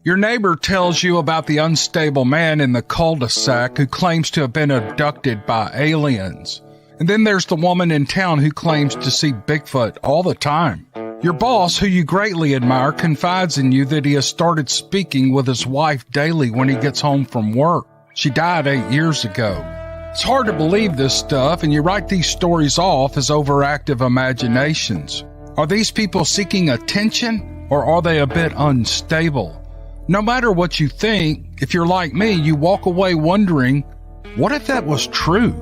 Your neighbor tells you about the unstable man in the cul-de-sac who claims to have been abducted by aliens. And then there's the woman in town who claims to see Bigfoot all the time. Your boss, who you greatly admire, confides in you that he has started speaking with his wife daily when he gets home from work. She died 8 years ago. It's hard to believe this stuff, and you write these stories off as overactive imaginations. Are these people seeking attention, or are they a bit unstable? No matter what you think, if you're like me, you walk away wondering, what if that was true?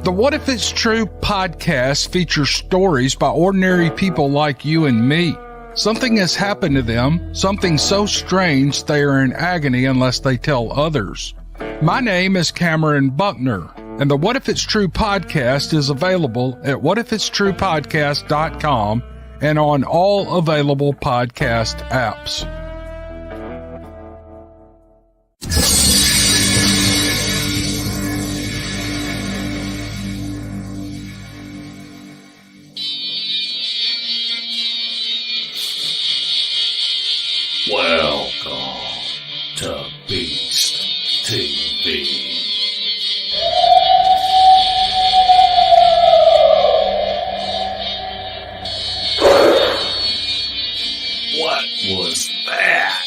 The What If It's True podcast features stories by ordinary people like you and me. Something has happened to them, something so strange they are in agony unless they tell others. My name is Cameron Buckner, and the What If It's True podcast is available at whatifitstruepodcast.com and on all available podcast apps. Welcome to Beast TV. What was that?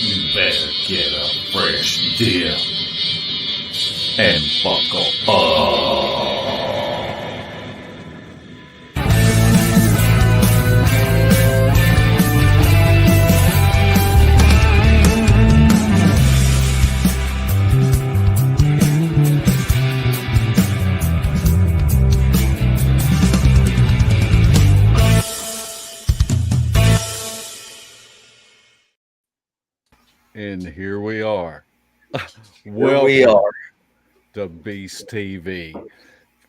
You better get a fresh dip and buckle up. And here we are. Welcome to Beast TV.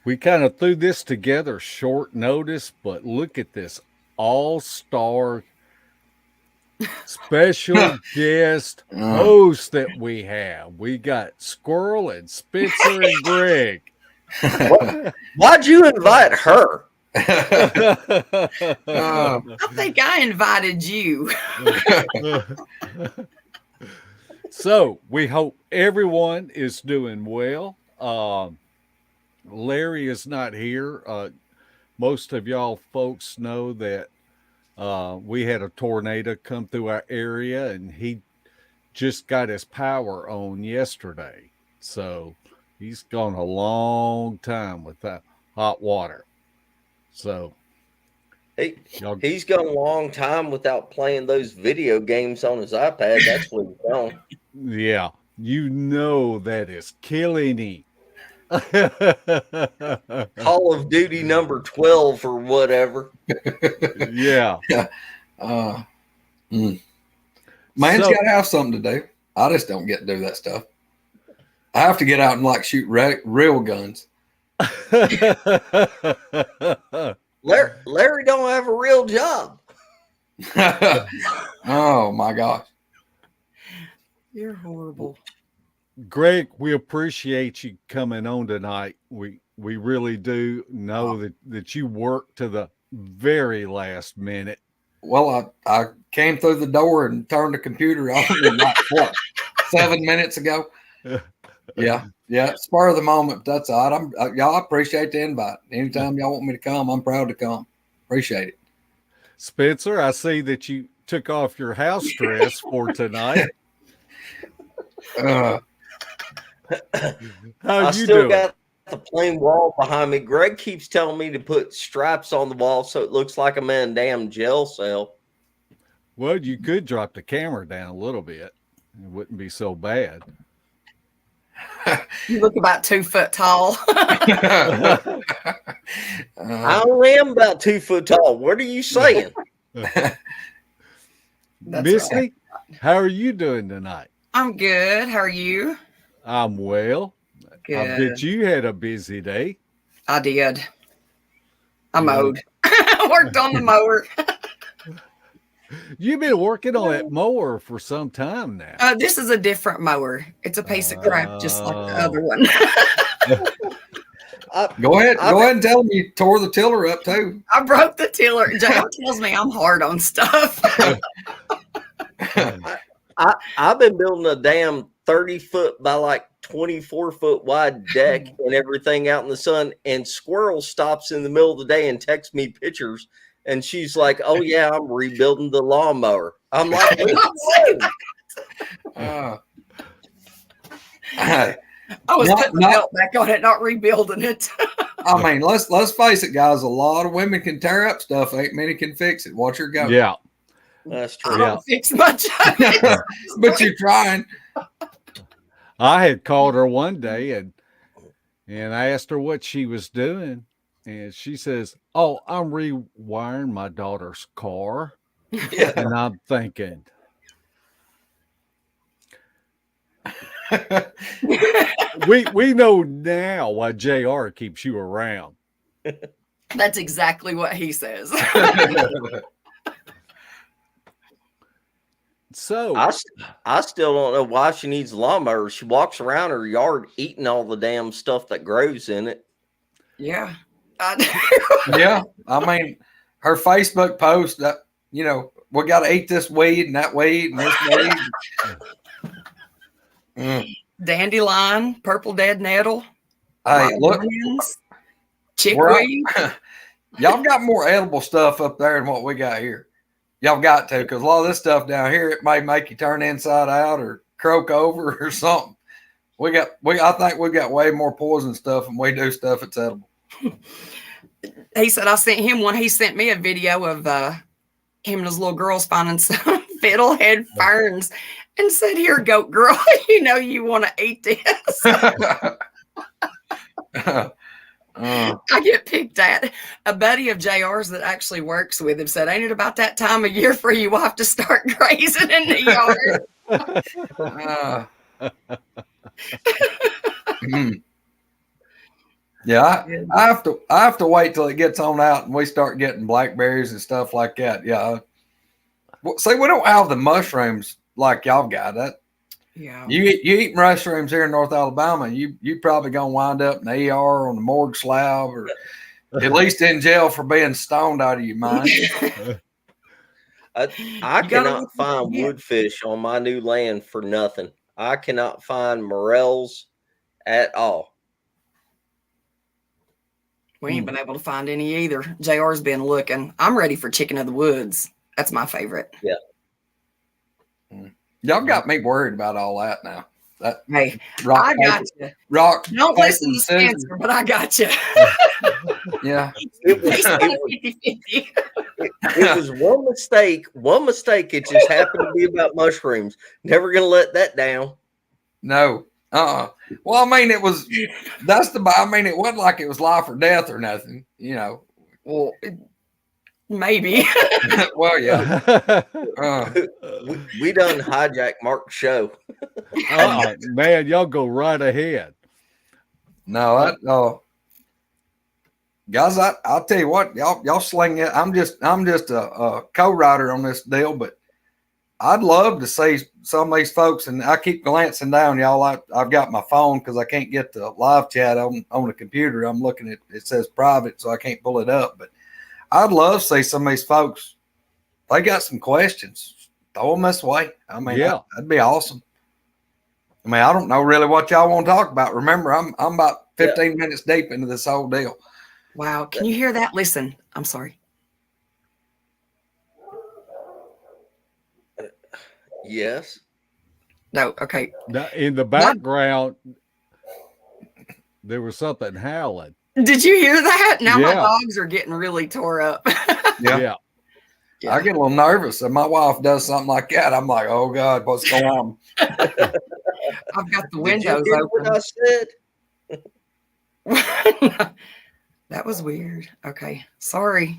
We kind of threw this together short notice, but look at this all-star special guest host that we have. We got Squirrel and Spencer and Greg. Why'd you invite her? I think I invited you. So we hope everyone is doing well. Larry is not here. Most of y'all folks know that we had a tornado come through our area, and he just got his power on yesterday. So he's gone a long time with that hot water. So he's gone a long time without playing those video games on his iPad. That's what he's done. Yeah, you know that is killing him. Call of Duty number 12 or whatever. Yeah. Man's got to have something to do. I just don't get to do that stuff. I have to get out and like shoot real guns. Larry don't have a real job. Oh my gosh. You're horrible. Greg, we appreciate you coming on tonight. We really do know that you worked to the very last minute. Well, I came through the door and turned the computer on like, 7 minutes ago. Yeah, spur of the moment. But that's all right. Y'all appreciate the invite. Anytime y'all want me to come, I'm proud to come. Appreciate it. Spencer, I see that you took off your house dress for tonight. I still got the plain wall behind me. Greg keeps telling me to put stripes on the wall so it looks like I'm in a damn jail cell. Well, you could drop the camera down a little bit. It wouldn't be so bad. You look about 2 foot tall. I only am about 2 foot tall. What are you saying? Misty, right. How are you doing tonight? I'm good. How are you? I'm well. Good. I bet you had a busy day. I did. I mowed. Worked on the mower. You've been working on that mower for some time now. This is a different mower. It's a piece of crap, just like the other one. Go ahead and tell them you tore the tiller up too. I broke the tiller. JR tells me I'm hard on stuff. I've been building a damn 30-foot by like 24-foot wide deck and everything out in the sun, and Squirrel stops in the middle of the day and texts me pictures, and she's like, "Oh yeah, I'm rebuilding the lawnmower." I'm like, I was putting the belt back on it, not rebuilding it. I mean, let's face it, guys. A lot of women can tear up stuff. Ain't many can fix it. Watch her go. Yeah, that's true. I don't fix much of it. But you're trying. I had called her one day and I asked her what she was doing, and she says, "Oh, I'm rewiring my daughter's car." Yeah. And I'm thinking, we know now why JR keeps you around. That's exactly what he says. So I still don't know why she needs a lawnmower. She walks around her yard eating all the damn stuff that grows in it. Yeah. Yeah. I mean, her Facebook post that, you know, we got to eat this weed and that weed and this weed. Dandelion, purple dead nettle. Hey, look, onions, chickweed. Y'all got more edible stuff up there than what we got here. Y'all got to, because a lot of this stuff down here, it may make you turn inside out or croak over or something. I think we got way more poison stuff than we do stuff that's edible. He said I sent him one. He sent me a video of him and his little girls finding some fiddlehead ferns and said, "Here, goat girl, you know you want to eat this." I get picked at. A buddy of JR's that actually works with him said, "Ain't it about that time of year for you wife to start grazing in the yard?" Yeah, I have to wait till it gets on out and we start getting blackberries and stuff like that. Yeah. See, we don't have the mushrooms like y'all got. That Yeah. you eat mushrooms here in North Alabama, you probably gonna wind up in the ER on the morgue slab or at least in jail for being stoned out of your mind. I cannot find woodfish on my new land for nothing. I cannot find morels at all. We ain't been able to find any either. JR's been looking. I'm ready for chicken of the woods. That's my favorite. Yeah. Y'all got me worried about all that now. Hey, rock, I got you. Rock. Don't listen to Spencer, but I got you. Yeah. It was one mistake. One mistake. It just happened to be about mushrooms. Never gonna let that down. No. Well, I mean, it wasn't like it was life or death or nothing, you know. Well, maybe. Well, yeah. We done hijack Mark's show. Oh, man, y'all go right ahead. No, guys, I'll tell you what, y'all sling it. I'm just a co-writer on this deal, but I'd love to see some of these folks, and I keep glancing down, y'all. I've got my phone because I can't get the live chat on the computer. I'm looking at it says private, so I can't pull it up. But I'd love to see some of these folks. They got some questions. Throw them this way. I mean, yeah, that'd be awesome. I mean, I don't know really what y'all want to talk about. Remember, I'm about 15 minutes deep into this whole deal. Wow, can you hear that? Listen, I'm sorry. Yes. No, okay. Now, in the background, there was something howling. Did you hear that? Now my Yeah. dogs are getting really tore up. Yeah. I get a little nervous. If my wife does something like that, I'm like, oh, God, what's going on? I've got the windows Did you hear open. what I said? That was weird. Okay. Sorry.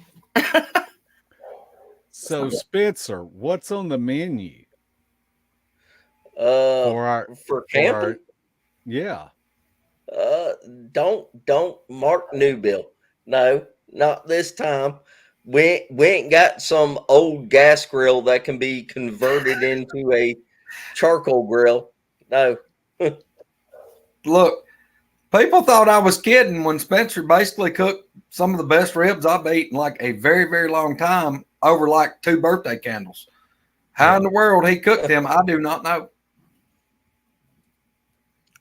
So, Spencer, what's on the menu? For camping? Yeah. Don't mark new bill. No, not this time. We ain't got some old gas grill that can be converted into a charcoal grill. No. Look, People thought I was kidding when Spencer basically cooked some of the best ribs I've eaten like a very, very long time over like 2 birthday candles. How in the world he cooked them, I do not know.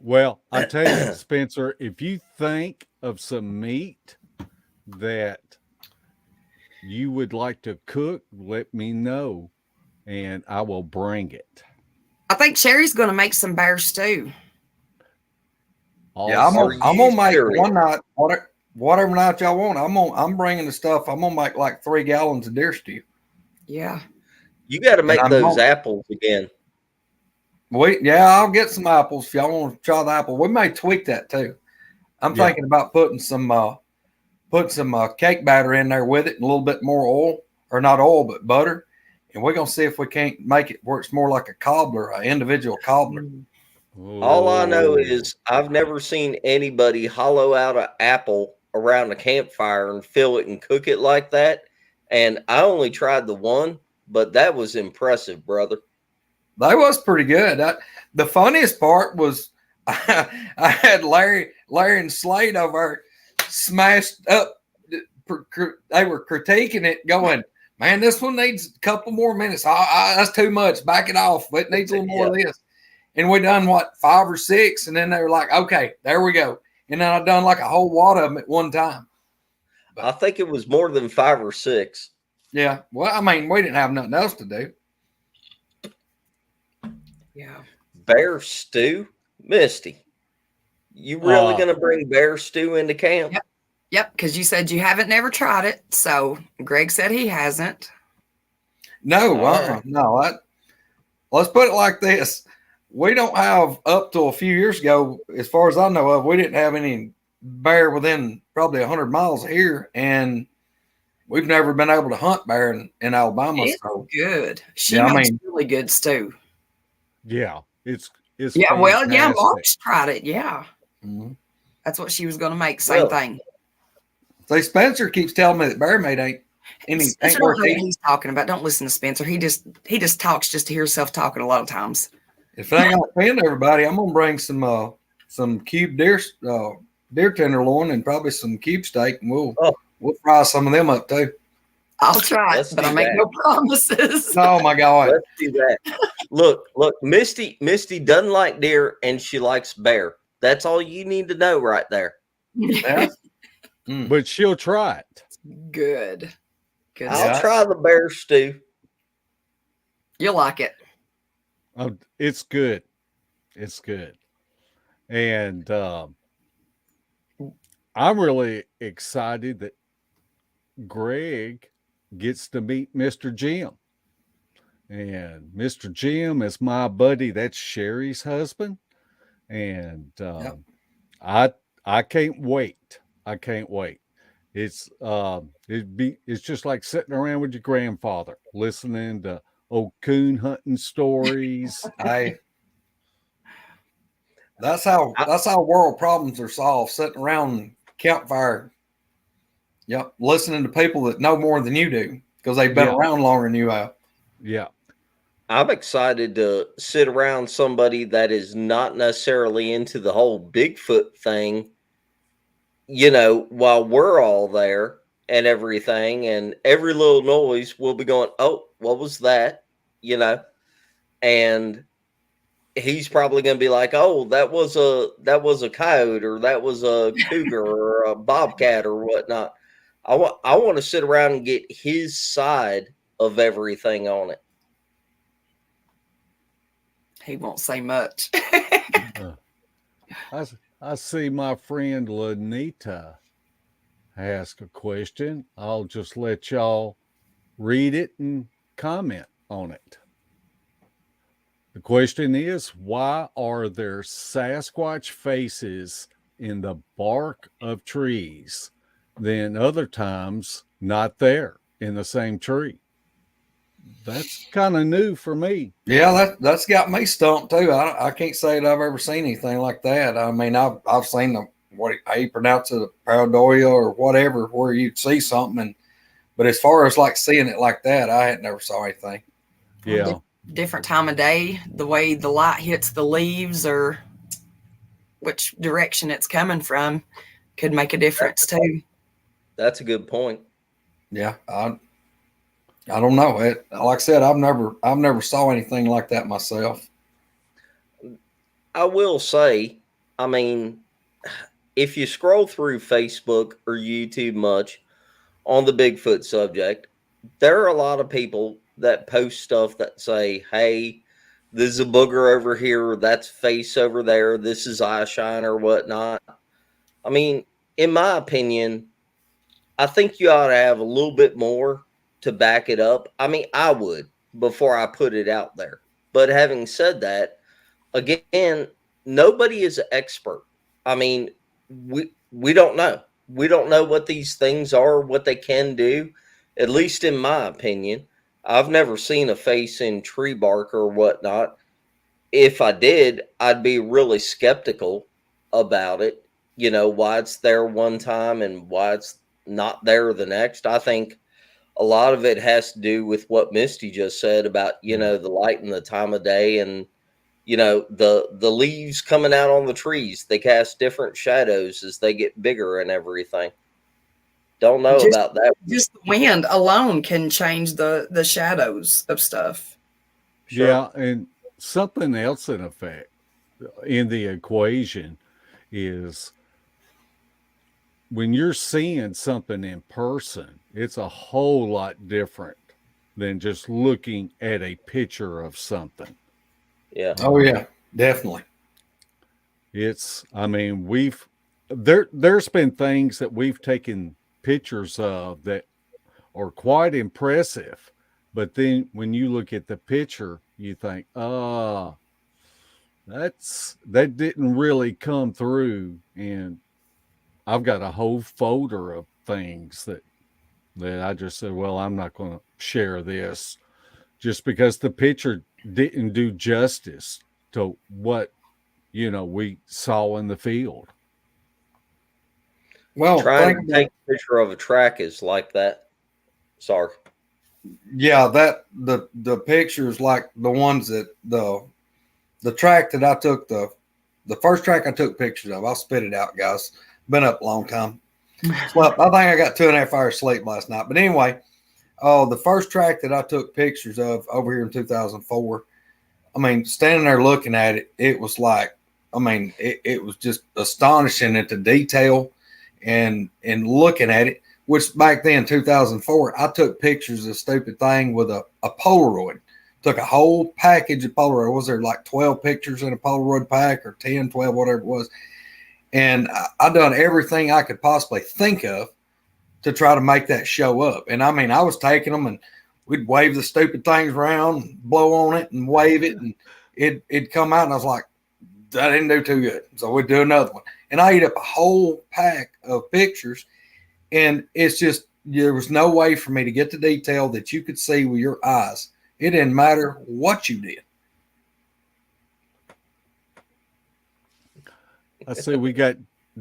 Well, I tell you, Spencer, if you think of some meat that you would like to cook, let me know and I will bring it. I think Sherry's going to make some bear stew. Yeah, I'm gonna make serious? one night, whatever night y'all want. I'm bringing the stuff. I'm gonna make like 3 gallons of deer stew. Yeah. You got to make I'm those home. apples again. I'll get some apples if y'all want to try the apple. We may tweak that too. I'm thinking about putting some cake batter in there with it and a little bit more oil, or not oil, but butter. And we're gonna see if we can't make it where it's more like a cobbler, an individual cobbler. All I know is I've never seen anybody hollow out an apple around a campfire and fill it and cook it like that. And I only tried the one, but that was impressive, brother. That was pretty good. The funniest part was I had Larry and Slade over smashed up. They were critiquing it, going, "Man, this one needs a couple more minutes. That's too much. Back it off. It needs a little more of this." And we done 5 or 6, and then they were like, "Okay, there we go." And then I done like a whole wad of them at one time. But I think it was more than 5 or 6. Yeah. Well, I mean, we didn't have nothing else to do. Yeah. Bear stew? Misty, you really going to bring bear stew into camp? Yep, because you said you haven't never tried it. So Greg said he hasn't. No, no. Let's put it like this. We don't have, up to a few years ago, as far as I know of, we didn't have any bear within probably 100 miles of here. And we've never been able to hunt bear in Alabama. It's so good. She makes really good stew. Yeah, it's yeah. Well, yeah, fantastic. Mark's tried it. Yeah, that's what she was going to make. Same thing. So Spencer keeps telling me that bear meat ain't Spencer don't know what he's talking about. Don't listen to Spencer. He just talks just to hear himself talking a lot of times. If I ain't gonna offend everybody, I'm gonna bring some cube deer tenderloin and probably some cube steak, and we'll fry some of them up too. I'll try it, but I make no promises. Oh my God. Let's do that. Look, Misty doesn't like deer and she likes bear. That's all you need to know right there. Yeah. But she'll try it. Good. I'll try the bear stew. You'll like it. Oh, it's good. It's good. And I'm really excited that Greg gets to meet Mr. Jim. And Mr. Jim is my buddy. That's Sherry's husband. And I can't wait. I can't wait. It's just like sitting around with your grandfather, listening to old coon hunting stories. That's how world problems are solved, sitting around campfire. Yep, listening to people that know more than you do because they've been around longer than you have. Yeah. I'm excited to sit around somebody that is not necessarily into the whole Bigfoot thing, while we're all there and everything, and every little noise we'll be going, "Oh, what was that?" And he's probably going to be like, "Oh, that was a coyote, or that was a cougar or a bobcat or whatnot." I want to sit around and get his side of everything on it. He won't say much. I see my friend Lanita ask a question. I'll just let y'all read it and comment on it. The question is, why are there Sasquatch faces in the bark of trees, then other times not there in the same tree? That's kind of new for me. Yeah, that's got me stumped too. I can't say that I've ever seen anything like that. I mean, I've seen how you pronounce it, a pareidolia or whatever, where you'd see something. But as far as like seeing it like that, I had never saw anything. Yeah. Different time of day, the way the light hits the leaves, or which direction it's coming from could make a difference too. That's a good point. Yeah, I don't know. Like I said, I've never saw anything like that myself. I will say, I mean, if you scroll through Facebook or YouTube much on the Bigfoot subject, there are a lot of people that post stuff that say, hey, this is a booger over here, that's face over there, this is eye shine or whatnot. I mean, in my opinion, I think you ought to have a little bit more to back it up. I mean, I would before I put it out there. But having said that, again, nobody is an expert. I mean, we don't know. We don't know what these things are, what they can do. At least in my opinion, I've never seen a face in tree bark or whatnot. If I did, I'd be really skeptical about it. You know, why it's there one time and why it's not there the next. I think a lot of it has to do with what Misty just said about, you know, the light and the time of day, and you know, the leaves coming out on the trees. They cast different shadows as they get bigger and everything. Don't know about that. Just the wind alone can change the shadows of stuff. Sure. Yeah, and something else in effect in the equation is when you're seeing something in person, it's a whole lot different than just looking at a picture of something. Yeah. Oh yeah, definitely. It's, I mean, there's been things that we've taken pictures of that are quite impressive, but then when you look at the picture, you think, that didn't really come through. And I've got a whole folder of things that I just said, well, I'm not going to share this just because the picture didn't do justice to what, you know, we saw in the field. Well, Trying to take a picture of a track is like that. Sorry. Yeah, that the pictures like the ones that the track that I took the first track I took pictures of. I'll spit it out, guys. Been up a long time. Slept. I think I got 2.5 hours sleep last night. But anyway, the first track that I took pictures of over here in 2004. I mean, standing there looking at it, it was like, I mean, it was just astonishing at the detail and looking at it. Which back then, 2004, I took pictures of the stupid thing with a Polaroid. Took a whole package of Polaroid. Was there like 12 pictures in a Polaroid pack or 10, 12, whatever it was? And I done everything I could possibly think of to try to make that show up. And I mean, I was taking them and we'd wave the stupid things around, and blow on it and wave it. And it'd come out and I was like, that didn't do too good. So we'd do another one. And I eat up a whole pack of pictures. And it's just, there was no way for me to get the detail that you could see with your eyes. It didn't matter what you did. I say we got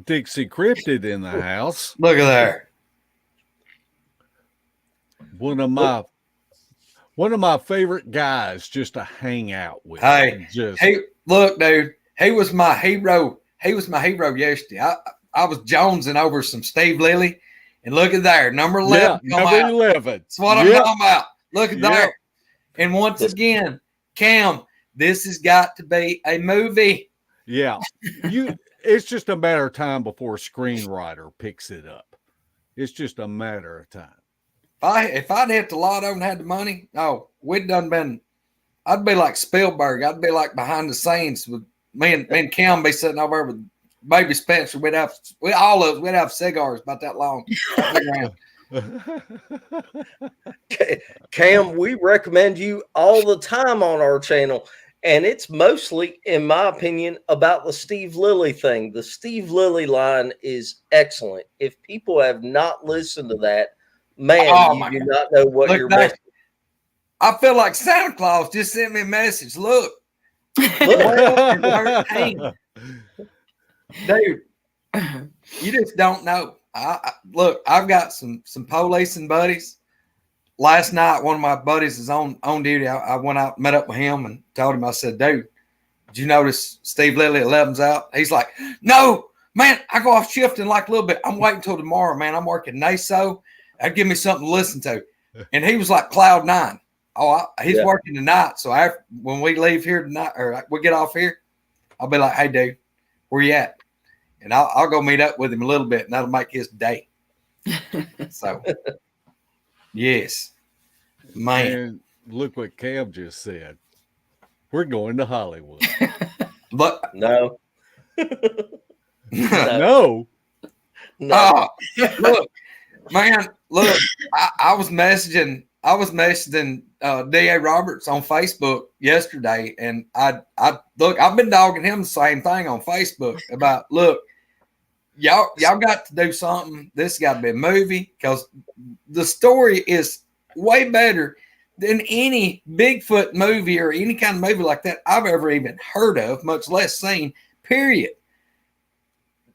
Dixie Cryptid in the house. Look at there. One of my favorite guys just to hang out with. Hey, look, dude. He was my hero. He was my hero yesterday. I was jonesing over some Steve Lilly. And look at there, number 11. Yeah, number 11. That's what I'm talking about. Look at there. And once again, Cam, this has got to be a movie. Yeah. It's just a matter of time before a screenwriter picks it up. It's just a matter of time. If I'd hit the lotto and had the money, I'd be like Spielberg. I'd be like behind the scenes with me and Cam be sitting over with Baby Spencer. We'd have cigars about that long. Cam, we recommend you all the time on our channel, and it's mostly, in my opinion, about the Steve Lilly thing. The Steve Lilly line is excellent. If people have not listened to that, man, you do not know what you're missing. I feel like Santa Claus just sent me a message. Look. Dude, you just don't know. Look, I've got some policing buddies. Last night, one of my buddies is on duty. I went out, met up with him, and told him, I said, dude, did you notice Steve Lilly 11's out? He's like, no, man, I go off shift in like a little bit. I'm waiting till tomorrow, man. I'm working NASO. That'd give me something to listen to. And he was like cloud nine. Oh, he's working tonight. So when we leave here tonight, or we get off here, I'll be like, hey, dude, where you at? And I'll go meet up with him a little bit, and that'll make his day. So, yes, man. And look what Cam just said. We're going to Hollywood. But No. No. Look, man, look, I was messaging D.A. Roberts on Facebook yesterday, and I've been dogging him the same thing on Facebook about, look, y'all got to do something. This got to be a movie, because the story is way better than any Bigfoot movie or any kind of movie like that I've ever even heard of, much less seen, period.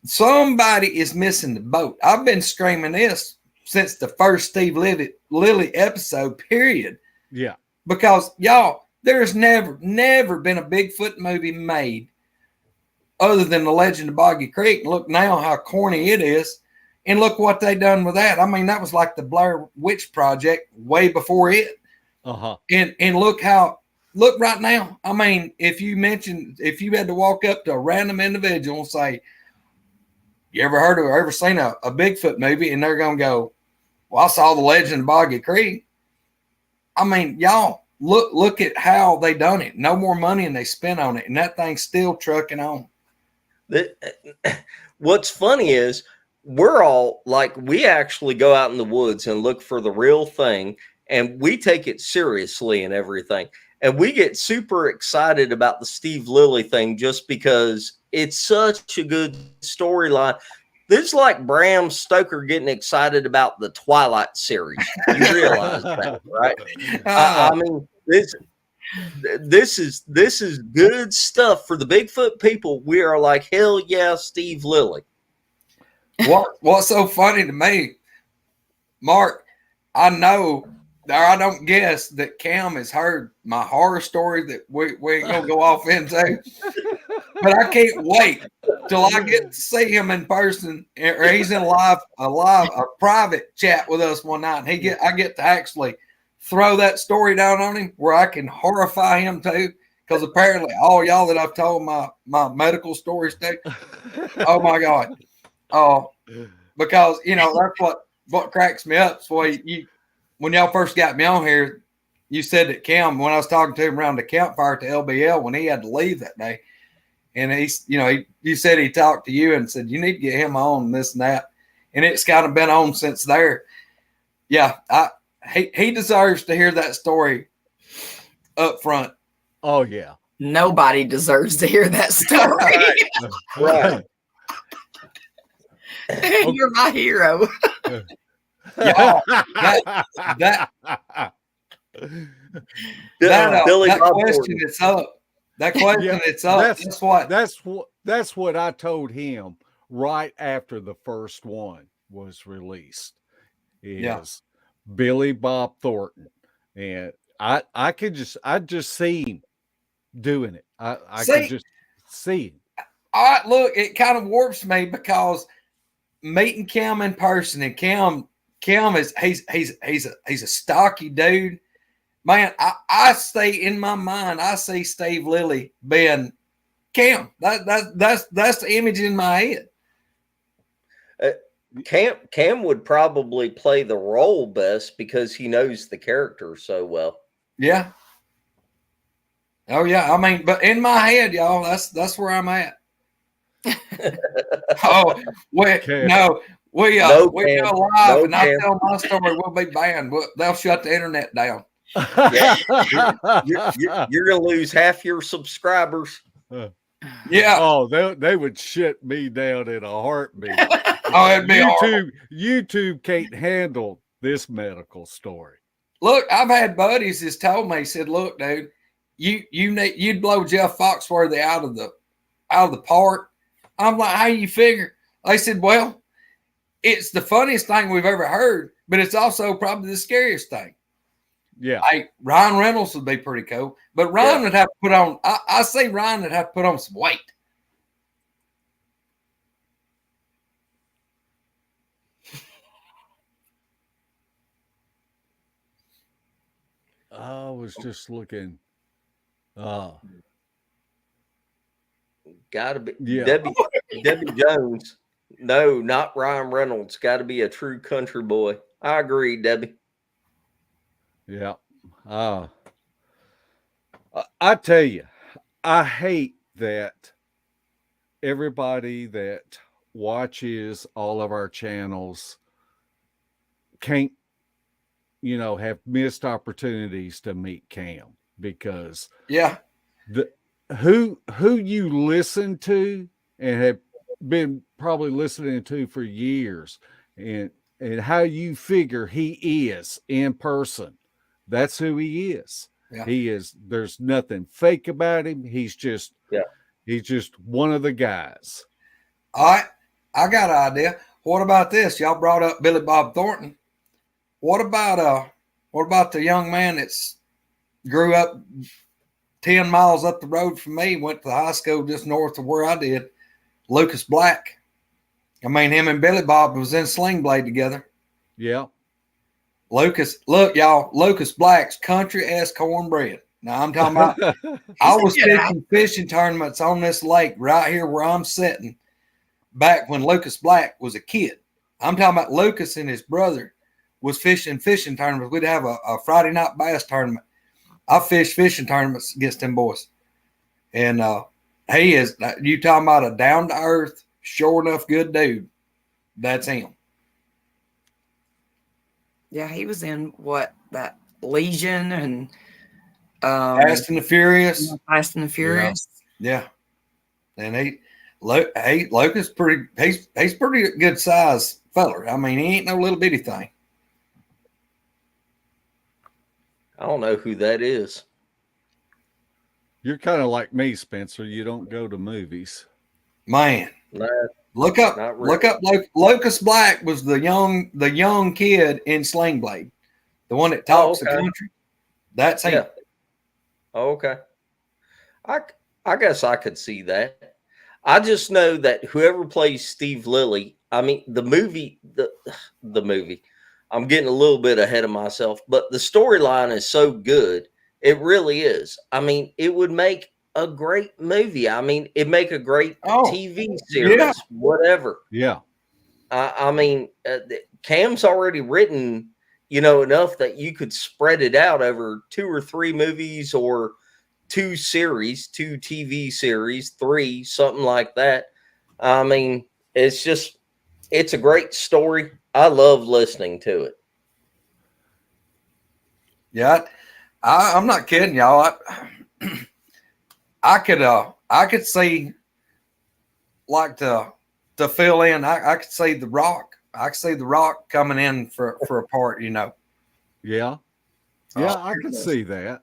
Somebody is missing the boat. I've been screaming this since the first Steve Lilly episode, period. Yeah. Because, y'all, there's never been a Bigfoot movie made other than The Legend of Boggy Creek. And look now how corny it is. And look what they done with that. I mean, that was like the Blair Witch Project way before it. Uh-huh. And look right now. I mean, if you had to walk up to a random individual and say, you ever heard of or ever seen a Bigfoot movie? And they're going to go, well, I saw The Legend of Boggy Creek. I mean, y'all, look at how they done it. No more money and they spent on it. And that thing's still trucking on. What's funny is we're all like, we actually go out in the woods and look for the real thing. And we take it seriously and everything. And we get super excited about the Steve Lilly thing just because it's such a good storyline. This is like Bram Stoker getting excited about the Twilight series. You realize that, right? I mean, this is good stuff for the Bigfoot people. We are like, hell yeah, Steve Lilly. What's so funny to me, Mark, I know, or I don't guess that Cam has heard my horror story that we ain't gonna go off into. But I can't wait till I get to see him in person, or he's in a private chat with us one night, and I get to actually throw that story down on him where I can horrify him too. Because apparently all y'all that I've told my medical stories to, oh my God. Oh, because that's what cracks me up. So when y'all first got me on here, you said that Cam, when I was talking to him around the campfire to LBL when he had to leave that day, and you said he talked to you and said you need to get him on this and that, and it's kind of been on since there. Yeah, he deserves to hear that story up front. Oh yeah, nobody deserves to hear that story. Right. You're my hero. Yeah, that question is up. That question it's up. That's what I told him right after the first one was released. Is Billy Bob Thornton, and I just see him doing it. I could just see him. All right, look, it kind of warps me because meeting Cam in person, and Cam is he's a stocky dude. Man, I stay in my mind. I see Steve Lilly being Cam. That's the image in my head. Cam would probably play the role best because he knows the character so well. Yeah. Oh yeah. I mean, but in my head, y'all, that's where I'm at. Oh, we go live, and I tell my story, we'll be banned. They'll shut the internet down. Yeah. You're gonna lose half your subscribers. Yeah. Oh, they would shut me down in a heartbeat. Oh, it'd be YouTube can't handle this medical story. Look, I've had buddies that's told me, said, "Look, dude, you'd blow Jeff Foxworthy out of the park." I'm like, "How you figure?" They said, "Well, it's the funniest thing we've ever heard, but it's also probably the scariest thing." Yeah. Ryan Reynolds would be pretty cool, but Ryan would have to put on. I say Ryan would have to put on some weight. I was just looking. Gotta be Yeah. Debbie Jones. No, not Ryan Reynolds. Got to be a true country boy. I agree, Debbie. Yeah. I tell you, I hate that everybody that watches all of our channels can't, have missed opportunities to meet Cam, because who you listen to and have been probably listening to for years, and how you figure he is in person. That's who he is. Yeah. He is. There's nothing fake about him. He's just one of the guys. All right, I got an idea. What about this? Y'all brought up Billy Bob Thornton. What about the young man that's grew up 10 miles up the road from me, went to the high school just north of where I did, Lucas Black? I mean, him and Billy Bob was in Sling Blade together. Yeah. Lucas, look, y'all, Lucas Black's country ass cornbread. Now I'm talking about I was fishing tournaments on this lake right here where I'm sitting back when Lucas Black was a kid. I'm talking about Lucas and his brother was fishing tournaments. We'd have a Friday night bass tournament. I fished fishing tournaments against them boys. And he is, you talking about a down-to-earth, sure enough good dude. That's him. Yeah, he was in that Legion and Fast and the Furious. Fast and the Furious. Yeah. And Lucas he's pretty good size feller. I mean, he ain't no little bitty thing. I don't know who that is. You're kind of like me, Spencer. You don't go to movies. Man. Nah, Look up Lucas Black was the young kid in Sling Blade. The one that talks the country. That's him. Yeah. Okay. I guess I could see that. I just know that whoever plays Steve Lilly, I mean the movie, I'm getting a little bit ahead of myself, but the storyline is so good. It really is. I mean, it would make a great movie. I mean, it'd make a great TV series, whatever. Yeah. I mean, Cam's already written, enough that you could spread it out over 2 or 3 movies or 2 TV series, 3, something like that. I mean, it's a great story. I love listening to it. Yeah, I'm not kidding y'all. I could see, like, to fill in. I could see The Rock. I could see The Rock coming in for a part. Yeah. Yeah, I can see that.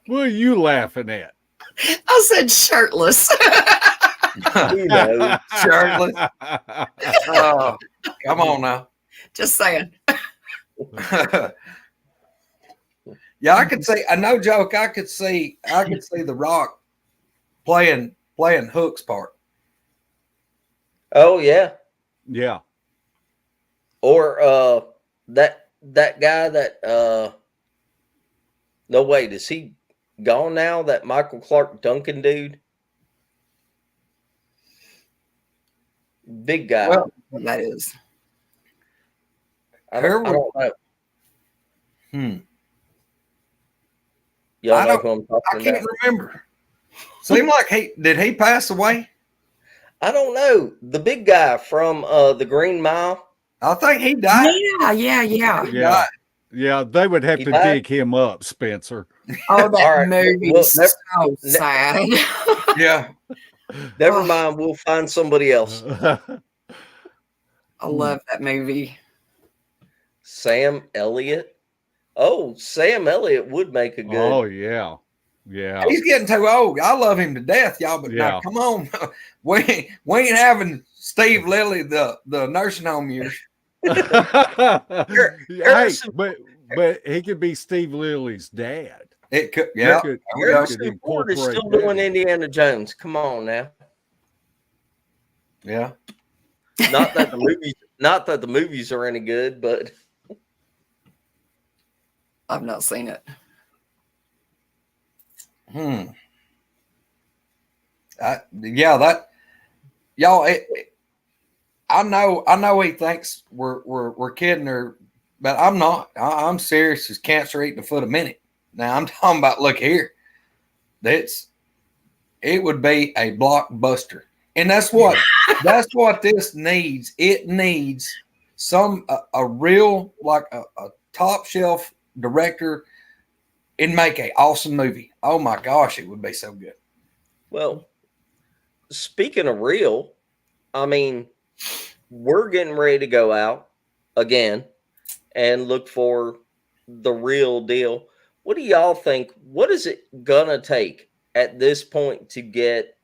What are you laughing at? I said shirtless. Shirtless. Come on now. Just saying. Yeah, I could see. No joke. I could see The Rock playing Hook's part. Oh yeah. Yeah. Or that guy that no wait, is he gone now? That Michael Clark Duncan dude? Big guy. Well, that is. I don't know. Y'all know who I'm talking about? I can't remember. Seemed like did he pass away? I don't know. The big guy from the Green Mile. I think he died. Yeah. Yeah, they would have to dig him up, Spencer. Oh, that movie's so sad. Yeah. Never mind. We'll find somebody else. I love that movie. Sam Elliott. Oh, Sam Elliott would make a good. Oh, yeah. Yeah. He's getting too old. I love him to death, y'all, but now, come on. We ain't having Steve Lilly the nursing home years. Hey, but he could be Steve Lilly's dad. It could, yeah. You Harrison Ford is still doing Indiana Jones. Come on now. Yeah. Not that the movies are any good, but I've not seen it. I know he thinks we're kidding her, but I'm not. I'm serious as cancer eating a foot a minute. Now I'm talking about, look here, it would be a blockbuster, and that's what this needs. It needs a real, like a top shelf director and make an awesome movie. Oh my gosh, it would be so good. Well, speaking of real, I mean, we're getting ready to go out again and look for the real deal. What do y'all think? What is it gonna take at this point to get,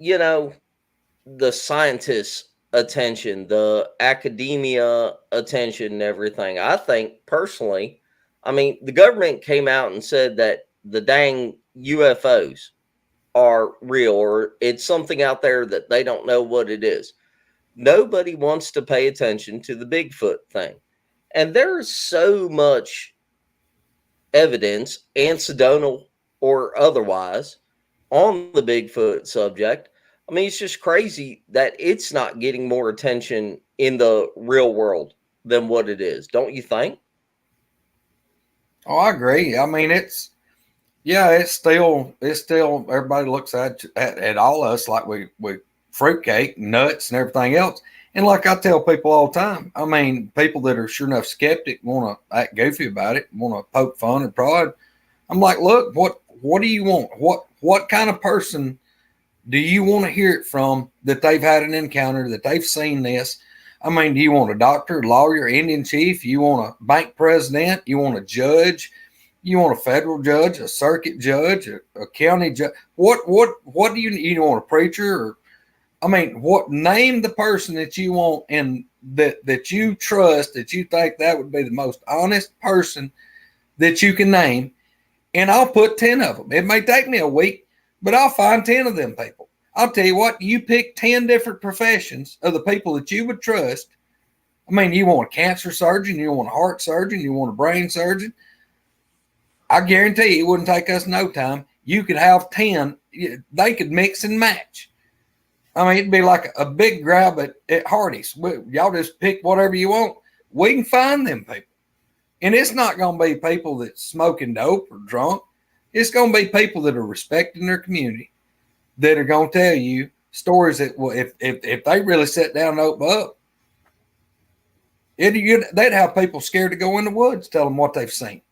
the scientists' attention, the academia attention, and everything? I think personally, I mean, the government came out and said that the dang UFOs are real, or it's something out there that they don't know what it is. Nobody wants to pay attention to the Bigfoot thing. And there's so much evidence, anecdotal or otherwise, on the Bigfoot subject. I mean, it's just crazy that it's not getting more attention in the real world than what it is. Don't you think? Oh, I agree. I mean, it's still everybody looks at all us like we fruitcake, nuts, and everything else. And like I tell people all the time, I mean, people that are sure enough skeptic want to act goofy about it, want to poke fun and prod. I'm like, look, what do you want? What kind of person do you want to hear it from that they've had an encounter, that they've seen this? I mean, do you want a doctor, lawyer, Indian chief? You want a bank president? You want a judge? You want a federal judge, a circuit judge, a county judge? What do you want a preacher? Or, I mean, name the person that you want and that you trust, that you think that would be the most honest person that you can name, and I'll put 10 of them. It may take me a week, but I'll find 10 of them people. I'll tell you what, you pick 10 different professions of the people that you would trust. I mean, you want a cancer surgeon, you want a heart surgeon, you want a brain surgeon. I guarantee you, it wouldn't take us no time. You could have 10. They could mix and match. I mean, it'd be like a big grab at Hardee's. Y'all just pick whatever you want. We can find them people. And it's not going to be people that's smoking dope or drunk. It's going to be people that are respecting their community, that are going to tell you stories that, well, if they really sit down and open up, they'd have people scared to go in the woods, tell them what they've seen.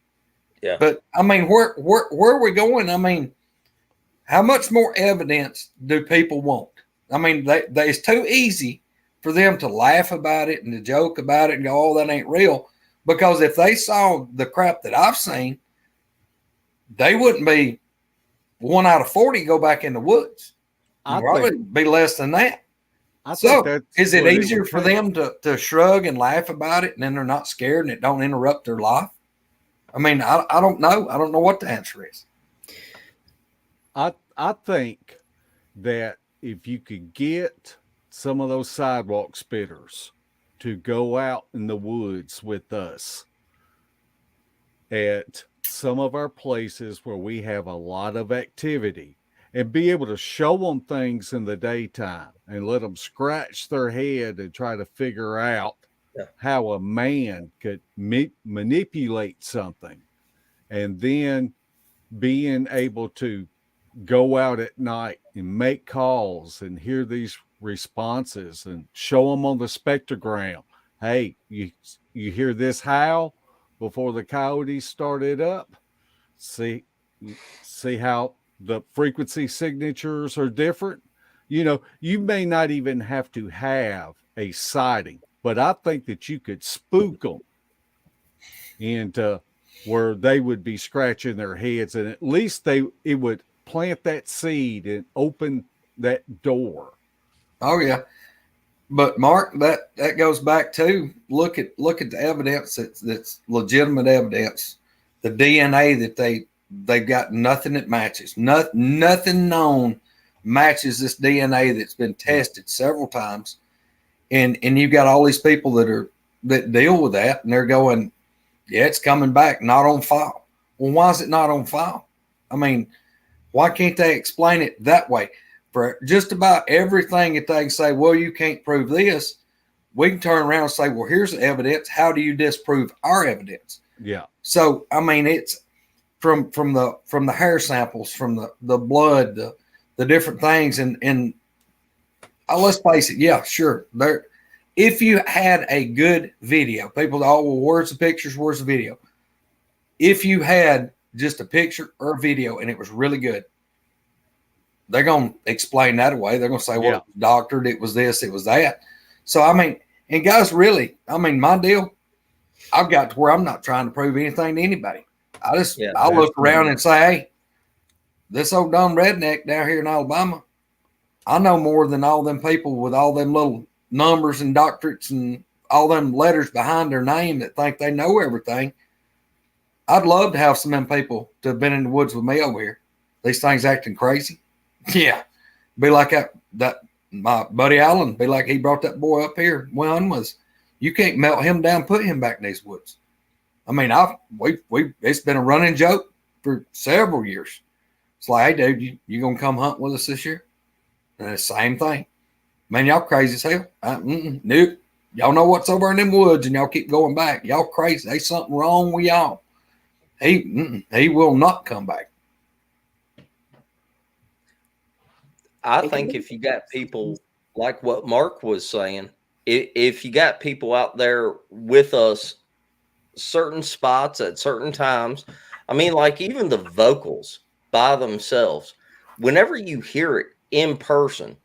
Yeah. But, I mean, where are we going? I mean, how much more evidence do people want? I mean, it's too easy for them to laugh about it and to joke about it and go, oh, that ain't real. Because if they saw the crap that I've seen, they wouldn't be 1 out of 40 go back in the woods. Probably be less than that. So is it easier for them to shrug and laugh about it, and then they're not scared and it don't interrupt their life? I mean, I don't know. I don't know what the answer is. I think that if you could get some of those sidewalk spitters to go out in the woods with us at some of our places where we have a lot of activity, and be able to show them things in the daytime and let them scratch their head and try to figure out how a man could manipulate something, and then being able to go out at night and make calls and hear these responses and show them on the spectrogram. Hey, you hear this howl before the coyotes started up? See how the frequency signatures are different? You know, you may not even have to have a sighting, but I think that you could spook them into where they would be scratching their heads, and at least it would plant that seed and open that door. Oh yeah. But Mark, that goes back to look at the evidence that's legitimate evidence. The DNA that they've got nothing that matches. Nothing known matches this DNA that's been tested several times. And you've got all these people that deal with that, and they're going, yeah, it's coming back, not on file. Well, why is it not on file? I mean, why can't they explain it that way? For just about everything that they can say, well, you can't prove this, we can turn around and say, well, here's the evidence. How do you disprove our evidence? Yeah. So, I mean, it's from the hair samples, from the blood, the different things. And let's face it. Yeah, sure. If you had a good video, people, oh, well, where's the pictures? Where's the video? If you had just a picture or a video and it was really good, they're going to explain that away. They're going to say, well, it was doctored, it was this, it was that. So, I mean, and guys, really, I mean, my deal, I've got to where I'm not trying to prove anything to anybody. I look around and say, hey, this old dumb redneck down here in Alabama, I know more than all them people with all them little numbers and doctorates and all them letters behind their name that think they know everything. I'd love to have some of them people to have been in the woods with me over here. These things acting crazy. Yeah. Be like that my buddy Allen, be like he brought that boy up here. One was, you can't melt him down, put him back in these woods. I mean, it's been a running joke for several years. It's like, hey, dude, you gonna come hunt with us this year? And it's the same thing. Man, y'all crazy as hell. Nope. Y'all know what's over in them woods, and y'all keep going back. Y'all crazy. There's something wrong with y'all. He will not come back. I think if you got people like what Mark was saying, if you got people out there with us, certain spots at certain times, I mean, like even the vocals by themselves, whenever you hear it in person,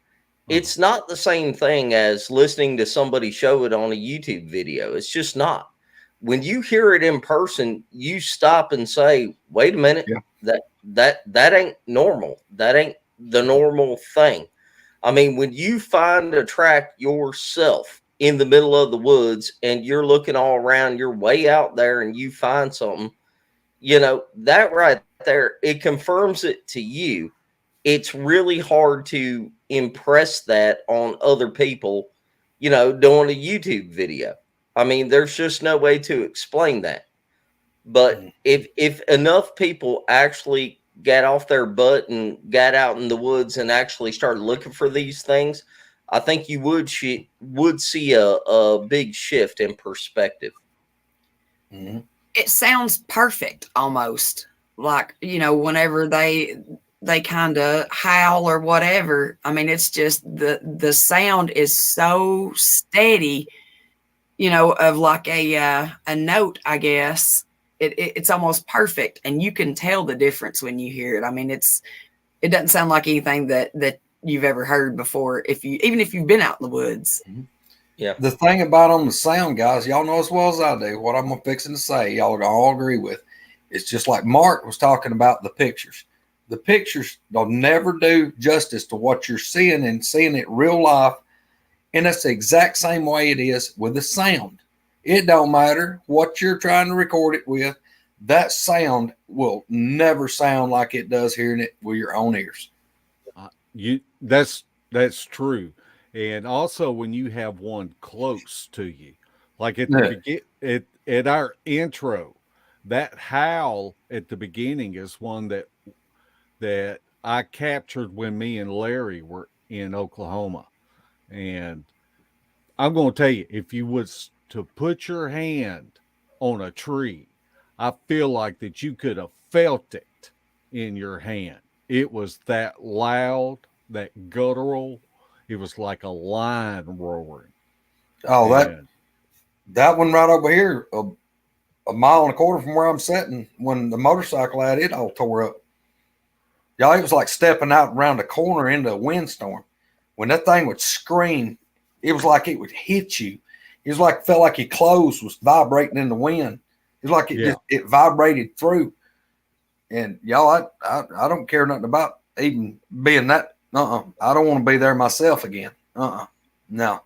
it's not the same thing as listening to somebody show it on a YouTube video. It's just not. When you hear it in person, you stop and say, wait a minute, that ain't normal. That ain't the normal thing. I mean, when you find a track yourself in the middle of the woods and you're looking all around, you're way out there and you find something, you know, that right there, it confirms it to you. It's really hard to impress that on other people, you know, doing a YouTube video. I mean, there's just no way to explain that. But if enough people actually got off their butt and got out in the woods and actually started looking for these things, I think you would see a big shift in perspective. Mm-hmm. It sounds perfect almost. Like, you know, whenever they kind of howl or whatever, I mean, it's just the sound is so steady, you know, of like a note, I guess. It's almost perfect, and you can tell the difference when you hear it. I mean, it doesn't sound like anything that you've ever heard before, even if you've been out in the woods. Yeah. The thing about on the sound, guys, y'all know as well as I do, what I'm fixing to say, y'all all agree with. It's just like Mark was talking about the pictures. The pictures will never do justice to what you're seeing and seeing it real life. And that's the exact same way it is with the sound. It don't matter what you're trying to record it with. That sound will never sound like it does hearing it with your own ears. That's true. And also when you have one close to you, like at at our intro, that howl at the beginning is one that I captured when me and Larry were in Oklahoma. And I'm going to tell you, if you was to put your hand on a tree, I feel like that you could have felt it in your hand. It was that loud, that guttural. It was like a lion roaring. Oh, that one right over here, a mile and a quarter from where I'm sitting, when the motorcycle had it all tore up. Y'all, it was like stepping out around the corner into a windstorm. When that thing would scream, it was like it would hit you. It was like, felt like your clothes was vibrating in the wind. It was like it vibrated through. And y'all, I don't care nothing about even being that. I don't want to be there myself again. No.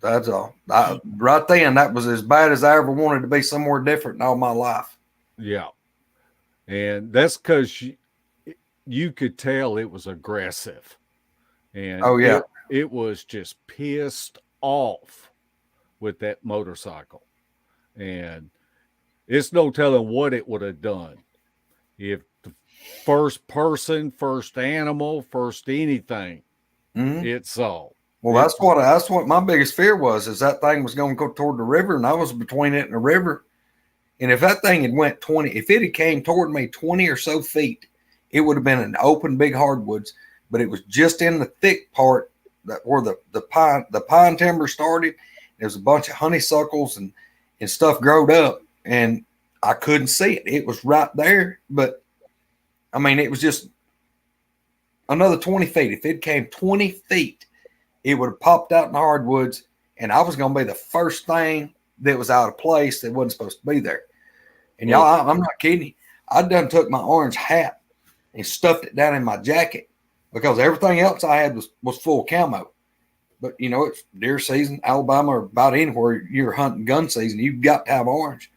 That's all. Right then, that was as bad as I ever wanted to be somewhere different in all my life. Yeah. And that's because you could tell it was aggressive. And Oh, yeah. it was just pissed off with that motorcycle. And it's no telling what it would have done if the first person, first animal, first anything it saw. Well, that's what my biggest fear was, is that thing was going to go toward the river, and I was between it and the river. And if that thing had went 20, if it had came toward me 20 or so feet, it would have been an open, big hardwoods. But it was just in the thick part where the pine timber started. There's a bunch of honeysuckles and stuff growed up, and I couldn't see it. It was right there, but I mean, it was just another 20 feet. If it came 20 feet, it would have popped out in the hardwoods, and I was going to be the first thing that was out of place that wasn't supposed to be there. And y'all, I'm not kidding you. I done took my orange hat and stuffed it down in my jacket because everything else I had was full camo. But, you know, it's deer season, Alabama, or about anywhere you're hunting gun season, you've got to have orange.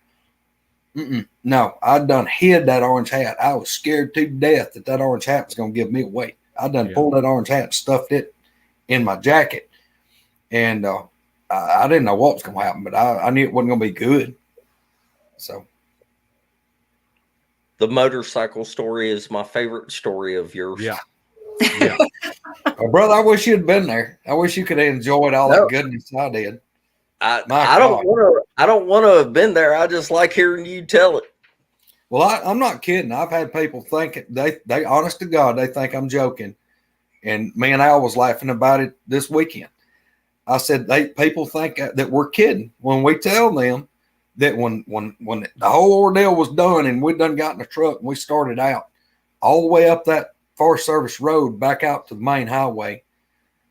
No, I done hid that orange hat. I was scared to death that orange hat was going to give me away. I done pulled that orange hat and stuffed it in my jacket. And I didn't know what was going to happen, but I knew it wasn't going to be good. So. The motorcycle story is my favorite story of yours. Yeah. Well, brother, I wish you'd been there. I wish you could have enjoyed all that goodness I did. I don't want to have been there. I just like hearing you tell it. Well, I'm not kidding. I've had people think they honest to God, they think I'm joking. And me and Al was laughing about it this weekend. I said, people think that we're kidding when we tell them that when the whole ordeal was done and we done got in the truck and we started out all the way up that Forest Service road back out to the main highway.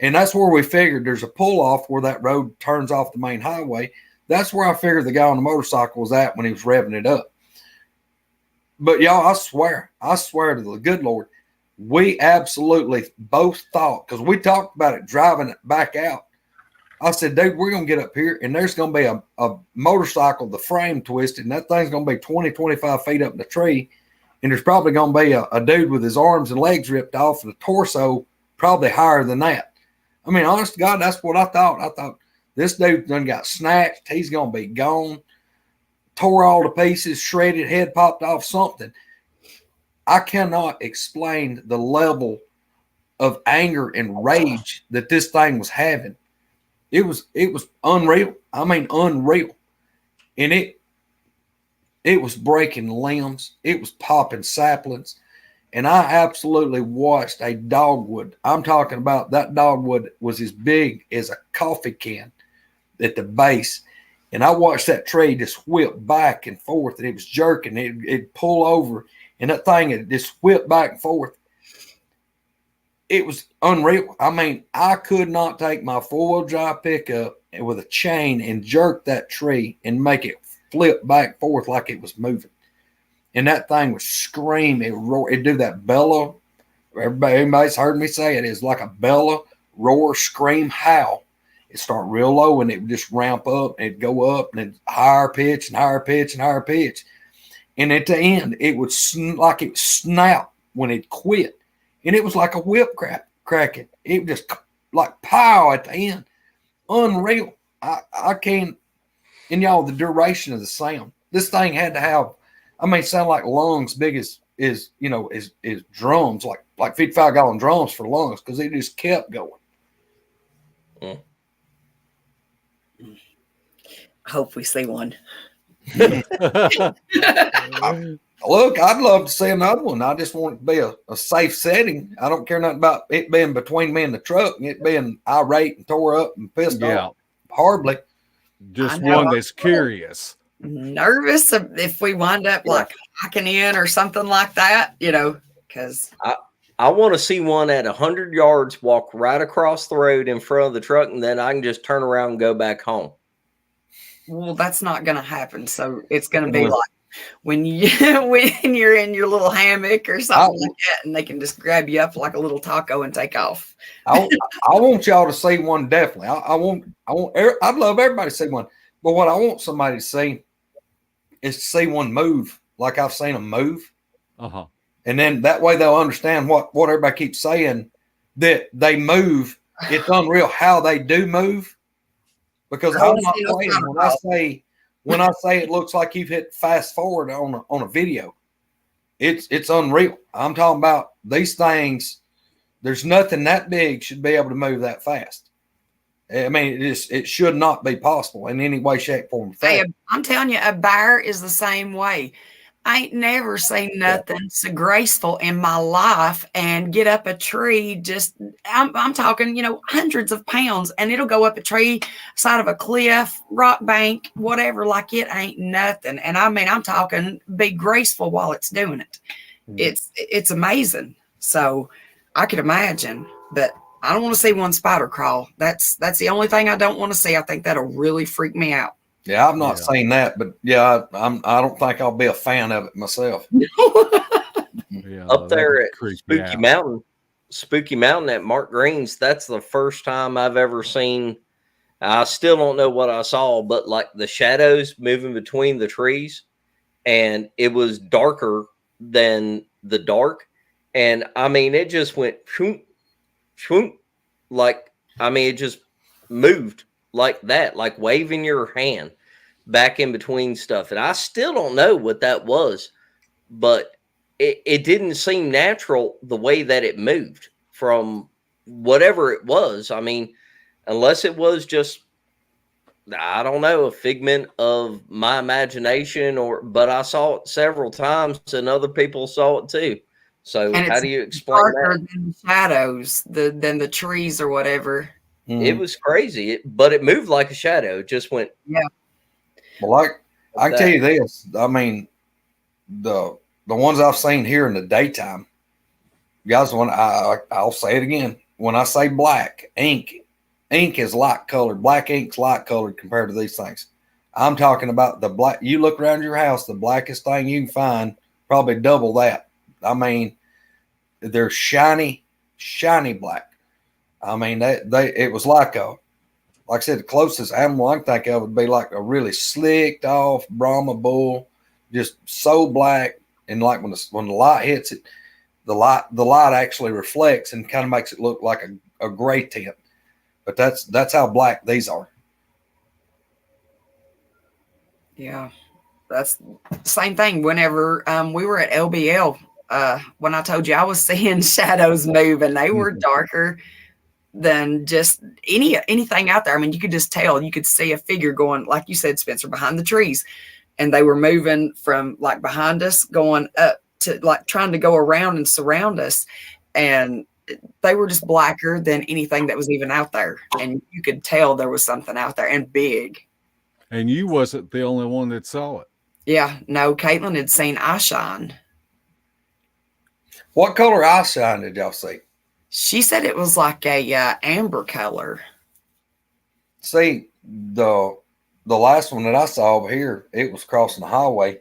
And that's where we figured there's a pull off where that road turns off the main highway. That's where I figured the guy on the motorcycle was at when he was revving it up. But y'all, I swear to the good Lord, we absolutely both thought, because we talked about it driving it back out. I said, dude, we're going to get up here and there's going to be a motorcycle, the frame twisted, and that thing's going to be 20, 25 feet up in the tree. And there's probably going to be a dude with his arms and legs ripped off and the torso probably higher than that. I mean, honest to God, that's what I thought. I thought this dude done got snatched. He's going to be gone. Tore all to pieces, shredded, head popped off, something. I cannot explain the level of anger and rage that this thing was having. It was unreal. I mean, unreal. And it was breaking limbs. It was popping saplings. And I absolutely watched a dogwood. I'm talking about that dogwood was as big as a coffee can at the base. And I watched that tree just whip back and forth, and it was jerking. It'd pull over, and that thing had just whipped back and forth. It was unreal. I mean, I could not take my four-wheel drive pickup with a chain and jerk that tree and make it flip back and forth like it was moving. And that thing would scream, it roar, it'd do that bellow. Everybody's heard me say it. It's like a bellow, roar, scream, howl. It'd start real low and it would just ramp up and it'd go up and it'd higher pitch and higher pitch and higher pitch. And at the end, it would like it would snap when it quit. And it was like a whip cracking. It would just like pow at the end. Unreal. I can't, and y'all, the duration of the sound. This thing had to have, I mean, sound like lungs big as drums, like 55-gallon drums for lungs, because it just kept going. Mm. I hope we see one. Look, I'd love to see another one. I just want it to be a safe setting. I don't care nothing about it being between me and the truck and it being irate and tore up and pissed off. Horribly. Just one that's curious. Nervous if we wind up like hacking in or something like that, because I want to see one at 100 yards, walk right across the road in front of the truck, and then I can just turn around and go back home. Well, that's not going to happen. So it's going to be like when you when you're in your little hammock or something like that, and they can just grab you up like a little taco and take off. I want y'all to see one definitely. I'd love everybody to see one, but what I want somebody to see is to see one move like I've seen them move, and then that way they'll understand what everybody keeps saying, that they move. It's unreal how they do move, because I'm not playing when I say it looks like you've hit fast forward on a video. It's unreal. I'm talking about these things. There's nothing that big should be able to move that fast. I mean, it should not be possible in any way, shape, form, or fashion. I'm telling you, a bear is the same way. I ain't never seen nothing so graceful in my life, and get up a tree. I'm talking, hundreds of pounds, and it'll go up a tree, side of a cliff, rock bank, whatever, like it ain't nothing. And I mean, I'm talking be graceful while it's doing it. It's amazing. So I could imagine, but I don't want to see one spider crawl. That's the only thing I don't want to see. I think that'll really freak me out. Yeah, I've not seen that, but I don't think I'll be a fan of it myself. Up there at Spooky Mountain at Mark Green's, that's the first time I've ever seen. I still don't know what I saw, but like the shadows moving between the trees, and it was darker than the dark. And I mean, it just went shoom, shoom, like, I mean, it just moved like that, like waving your hand back in between stuff. And I still don't know what that was, but it didn't seem natural the way that it moved from whatever it was. I mean, unless it was just, I don't know, a figment of my imagination, but I saw it several times and other people saw it too. So how do you explain that? Than the shadows, than the trees or whatever. It was crazy, but it moved like a shadow. It just went. Yeah. Well, like I can tell you this, I mean, the ones I've seen here in the daytime, guys. I'll say it again. When I say black ink is light colored. Black ink's light colored compared to these things. I'm talking about the black. You look around your house, the blackest thing you can find, probably double that. I mean, they're shiny black. I mean, it was like I said, the closest animal I can think of would be like a really slicked off Brahma bull, just so black. And like when the light hits it, the light actually reflects and kind of makes it look like a gray tint. But that's how black these are. Yeah, that's the same thing. Whenever we were at LBL, when I told you I was seeing shadows move, and they were darker than just anything out there. I mean, you could just tell. You could see a figure going, like you said, Spencer, behind the trees, and they were moving from like behind us, going up to like trying to go around and surround us, and they were just blacker than anything that was even out there, and you could tell there was something out there and big. And you wasn't the only one that saw it. Yeah, no, Caitlin had seen eyeshine. What color eyeshine did y'all see? She said it was like a amber color. See, the last one that I saw over here, it was crossing the highway,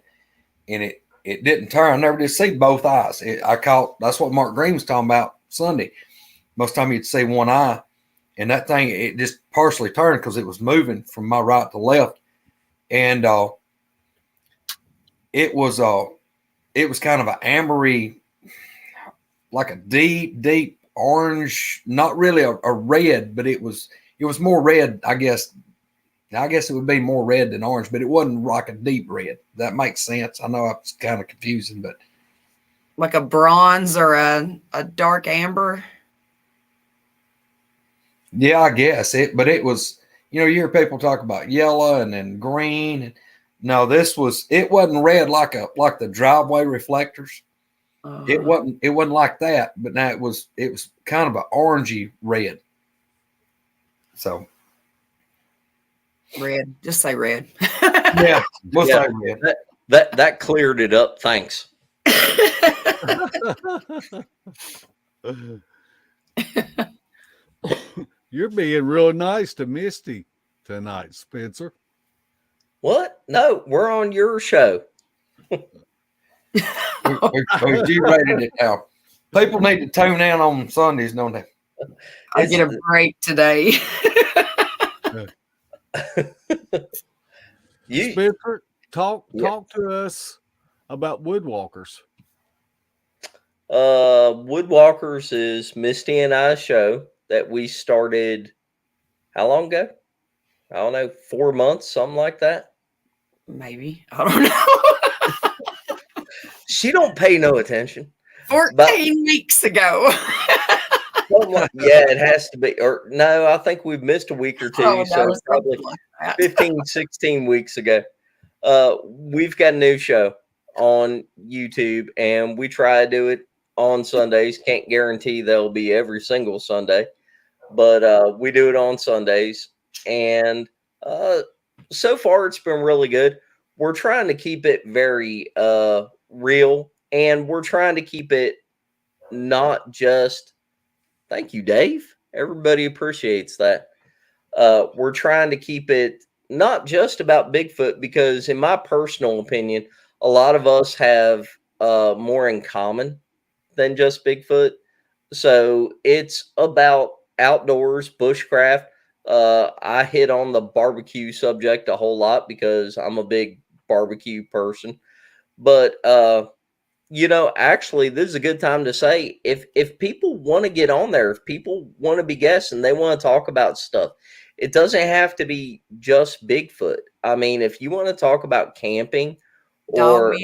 and it didn't turn. I never did see both eyes. That's what Mark Green was talking about Sunday. Most of the time you'd see one eye, and that thing, it just partially turned because it was moving from my right to left. And it was kind of an ambery, like a deep orange, not really a red, but it was more red, I guess. I guess it would be more red than orange, but it wasn't like a deep red. That makes sense. I know it's kind of confusing, but like a bronze or a dark amber. Yeah, I guess but it was, you hear people talk about yellow and then green. And no, it wasn't red like the driveway reflectors. It wasn't like that, but now it was kind of an orangey red. So red, just say red. Yeah, we'll say red. That cleared it up. Thanks. You're being real nice to Misty tonight, Spencer. What? No, we're on your show. We G-rated it now. People need to tune in on Sundays, don't they? I get a break today. Spencer, talk to us about woodwalkers. Woodwalkers is Misty and I's show that we started how long ago? I don't know, 4 months, something like that. Maybe. I don't know. She don't pay no attention. 14 weeks ago. Yeah, it has to be. Or no, I think we've missed a week or two. Oh, so no, it's probably like 15, 16 weeks ago. We've got a new show on YouTube, and we try to do it on Sundays. Can't guarantee they'll be every single Sunday, but we do it on Sundays. And so far, it's been really good. We're trying to keep it very real, and we're trying to keep it not just, thank you, Dave. Everybody appreciates that. We're trying to keep it not just about Bigfoot, because in my personal opinion, a lot of us have more in common than just Bigfoot. So it's about outdoors, bushcraft. I hit on the barbecue subject a whole lot because I'm a big barbecue person. But actually, this is a good time to say, if people want to get on there, if people want to be guests and they want to talk about stuff, it doesn't have to be just Bigfoot. I mean, if you want to talk about camping or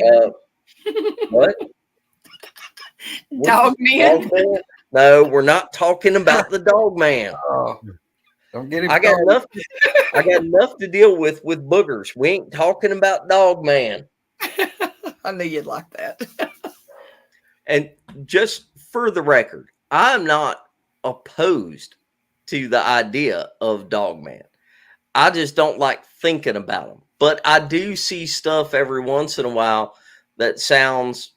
what? Dog man. No, we're not talking about the dog man. Don't get him. I got enough to deal with boogers. We ain't talking about dog man. I knew you'd like that. And just for the record, I'm not opposed to the idea of Dogman. I just don't like thinking about them. But I do see stuff every once in a while that sounds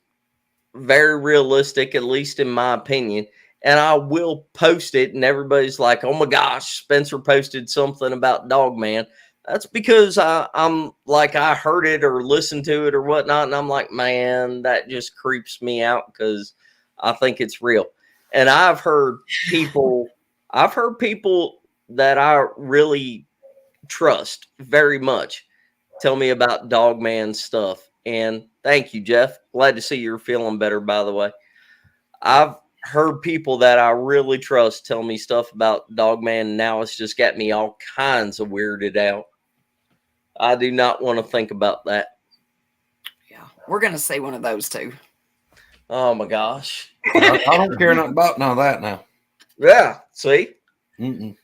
very realistic, at least in my opinion. And I will post it, and everybody's like, oh my gosh, Spencer posted something about Dogman. That's because I'm like, I heard it or listened to it or whatnot, and I'm like, man, that just creeps me out because I think it's real. And I've heard people that I really trust very much tell me about Dogman stuff. And thank you, Jeff. Glad to see you're feeling better, by the way. I've heard people that I really trust tell me stuff about Dogman, and now it's just got me all kinds of weirded out. I do not want to think about that. Yeah, we're going to say one of those too. Oh my gosh. I don't care nothing about none of that now. Yeah, see? Mm-mm.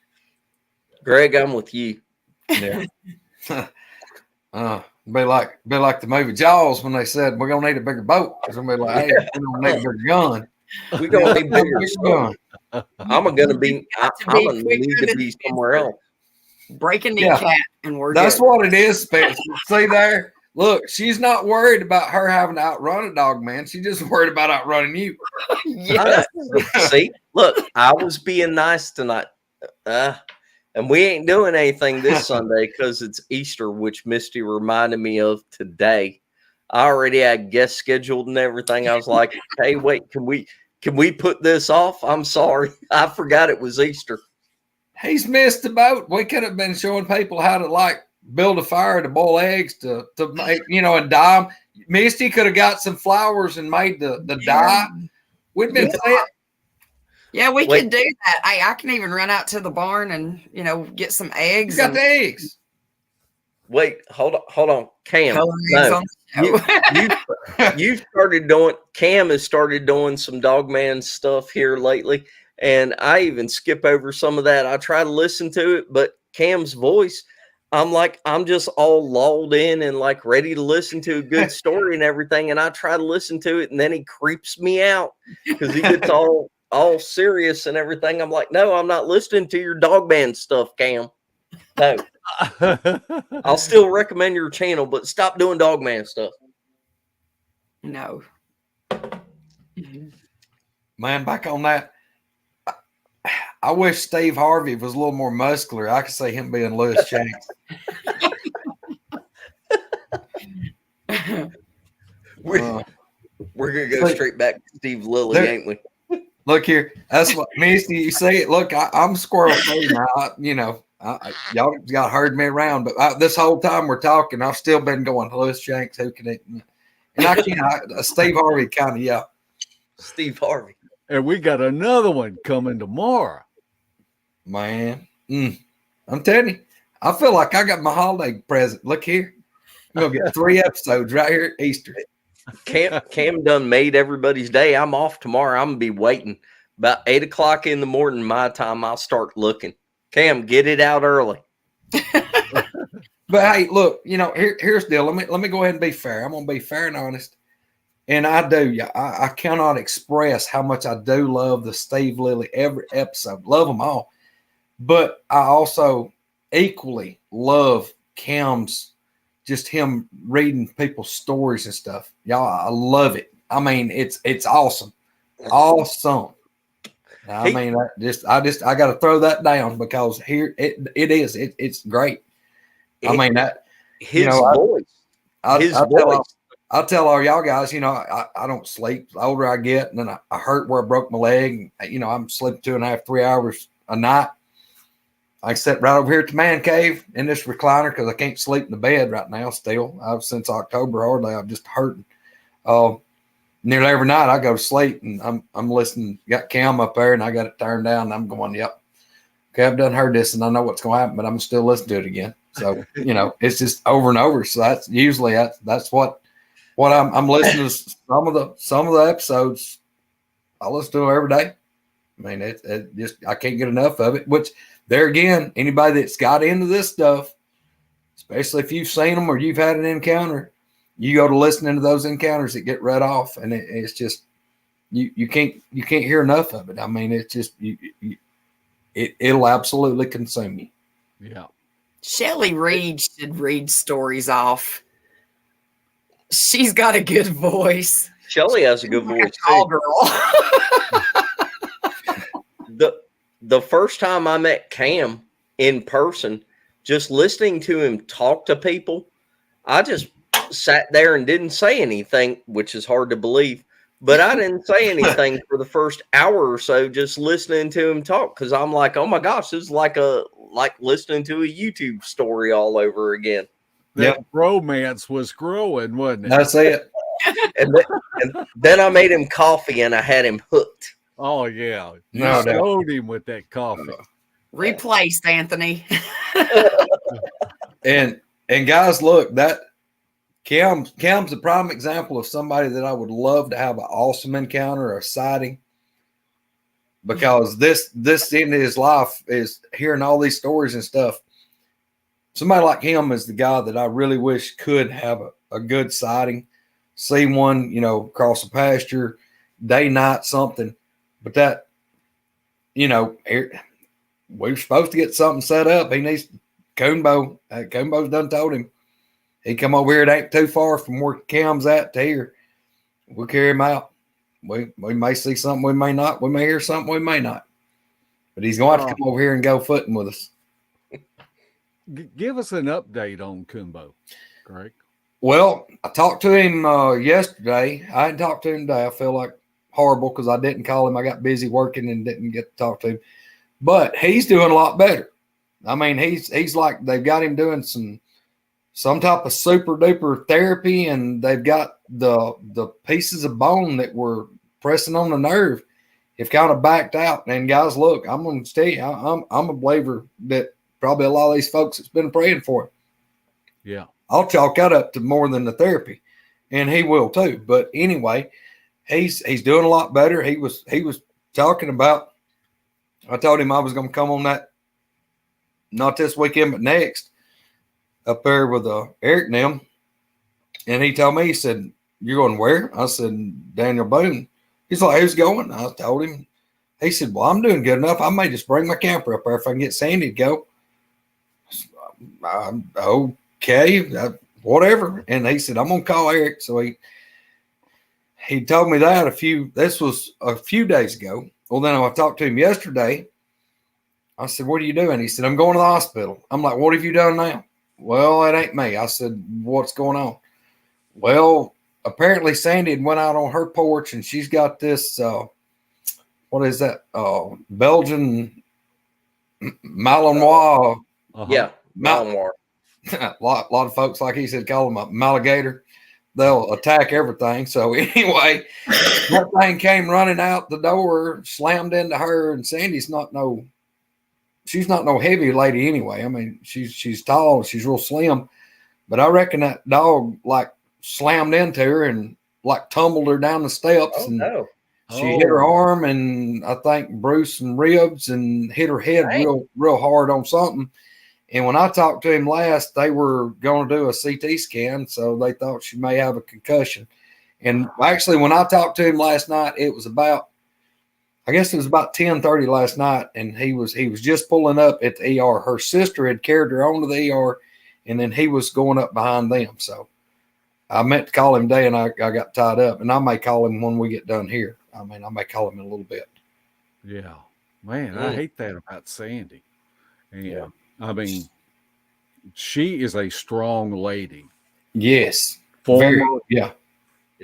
Greg, I'm with you. Yeah. Be like the movie Jaws when they said we're gonna need a bigger boat. It's gonna be like, hey, we're gonna need a bigger gun. We're gonna need a bigger gun. I'm gonna need to be somewhere else. Breaking kneecap, and we're that's good. what it is, Spencer. See there? Look, she's not worried about her having to outrun a dog man. She's just worried about outrunning you. Yes. See, look, I was being nice tonight. And we ain't doing anything this Sunday because it's Easter, which Misty reminded me of today. I already had guests scheduled and everything. I was like, hey, wait, can we put this off? I'm sorry. I forgot it was Easter. He's missed the boat. We could have been showing people how to build a fire to boil eggs to make, and dye them. Misty could have got some flowers and made the dye. We've been saying. Yeah, we could do that. I can even run out to the barn and, get some eggs. You got the eggs. Wait, hold on. Cam. No, Cam has started doing some Dogman stuff here lately. And I even skip over some of that. I try to listen to it, but Cam's voice, I'm just all lulled in and ready to listen to a good story and everything. And I try to listen to it, and then he creeps me out because he gets all serious and everything. I'm like, no, I'm not listening to your Dogman stuff, Cam. No. I'll still recommend your channel, but stop doing Dogman stuff. No. Man, back on that. I wish Steve Harvey was a little more muscular. I could see him being Lewis Shanks. We're gonna go straight back to Steve Lilly, ain't we? Look here, that's what Misty. You see it. Look, I'm squirrel free now. Y'all got heard me around, but this whole time we're talking, I've still been going. Louis Shanks, who can it? And I can't. Steve Harvey, kind of, yeah. Steve Harvey. And we got another one coming tomorrow. Man, I'm telling you, I feel like I got my holiday present. Look here, we'll get 3 episodes right here at Easter. Cam done made everybody's day. I'm off tomorrow. I'm gonna be waiting about 8 o'clock in the morning my time. I'll start looking. Cam, get it out early. But hey, look, here's the deal. Let me go ahead and be fair. I'm gonna be fair and honest. And I do. Yeah, I cannot express how much I do love the Steve Lilly every episode. Love them all. But I also equally love Cam's, just him reading people's stories and stuff. Y'all, I love it. I mean, it's awesome. Awesome. I mean, I got to throw that down because here it's great. I mean that his voice. I tell all y'all guys, I don't sleep. The older I get, and then I hurt where I broke my leg. I'm sleeping 2.5, 3 hours a night. I sit right over here at the man cave in this recliner because I can't sleep in the bed right now. Still, since October hardly. I'm just hurting. Nearly every night I go to sleep and I'm listening. Got Cam up there and I got it turned down. And I'm going, yep. Okay, I've done heard this and I know what's going to happen, but I'm still listening to it again. So it's just over and over. So that's usually that's what I'm listening to. Some of the episodes I listen to every day. I mean, it just I can't get enough of it. Which there again, anybody that's got into this stuff, especially if you've seen them or you've had an encounter, you go to listening to those encounters that get read off, and it's just you can't hear enough of it. I mean, it's just it'll absolutely consume you. Yeah. Shelley Reed should read stories off. She's got a good voice. Shelley has a good voice. Tall girl. The first time I met Cam in person, just listening to him talk to people, I just sat there and didn't say anything, which is hard to believe. But I didn't say anything for the first hour or so, just listening to him talk, because I'm like, oh my gosh, this is like listening to a YouTube story all over again. That romance was growing, wasn't it? That's it. and then I made him coffee and I had him hooked. Oh yeah, you No doubt. showed him with that coffee. Replaced Anthony. And guys, look, that Cam's a prime example of somebody that I would love to have an awesome encounter or sighting, because this end of his life is hearing all these stories and stuff. Somebody like him is the guy that I really wish could have a good sighting, see one, across the pasture, day, night, something. But that, we're supposed to get something set up. He needs Coonbo. Coonbo's done told him. He come over here. It ain't too far from where Cam's at to here. We'll carry him out. We may see something. We may not. We may hear something. We may not. But he's going to have to come over here and go footing with us. Give us an update on Coonbo, Greg. Well, I talked to him yesterday. I hadn't talked to him today. I feel like horrible because I didn't call him. I got busy working and didn't get to talk to him. But he's doing a lot better. I mean, he's like they've got him doing some type of super duper therapy, and they've got the pieces of bone that were pressing on the nerve have kind of backed out. And guys, look, I'm going to tell you, I'm a believer that probably a lot of these folks that's been praying for him. Yeah. I'll chalk that up to more than the therapy, and he will too. But anyway, he's doing a lot better. He was talking about, I told him I was going to come on that, not this weekend, but next, up there with Eric and them. And he told me, he said, "You're going where?" I said, "Daniel Boone." He's like, "Who's going?" I told him. He said, "Well, I'm doing good enough. I may just bring my camper up there if I can get Sandy to go." Okay, whatever. And he said, "I'm going to call Eric." So he told me that this was a few days ago. Well, then I talked to him yesterday. I said, "What are you doing?" He said, "I'm going to the hospital." I'm like, "What have you done now?" "Well, it ain't me." I said, "What's going on?" "Well, apparently Sandy had went out on her porch and she's got this, what is that? Belgian Malinois. Yeah, Malinois. A lot of folks, like he said, call them a Maligator. They'll attack everything. So anyway, that thing came running out the door, slammed into her, and Sandy's she's not no heavy lady anyway. I mean, she's tall, she's real slim, but I reckon that dog like slammed into her and like tumbled her down the steps, and she hit her arm and I think bruised some ribs and hit her head real hard on something. And when I talked to him last, they were going to do a CT scan, so they thought she may have a concussion. And actually, when I talked to him last night, it was about 10:30 last night, and he was just pulling up at the ER. Her sister had carried her onto the ER, and then he was going up behind them. So I meant to call him today, and I got tied up. And I may call him when we get done here. I mean, I may call him in a little bit. Yeah, man, I hate that about Sandy. And, yeah. I mean, she is a strong lady. Yes. Former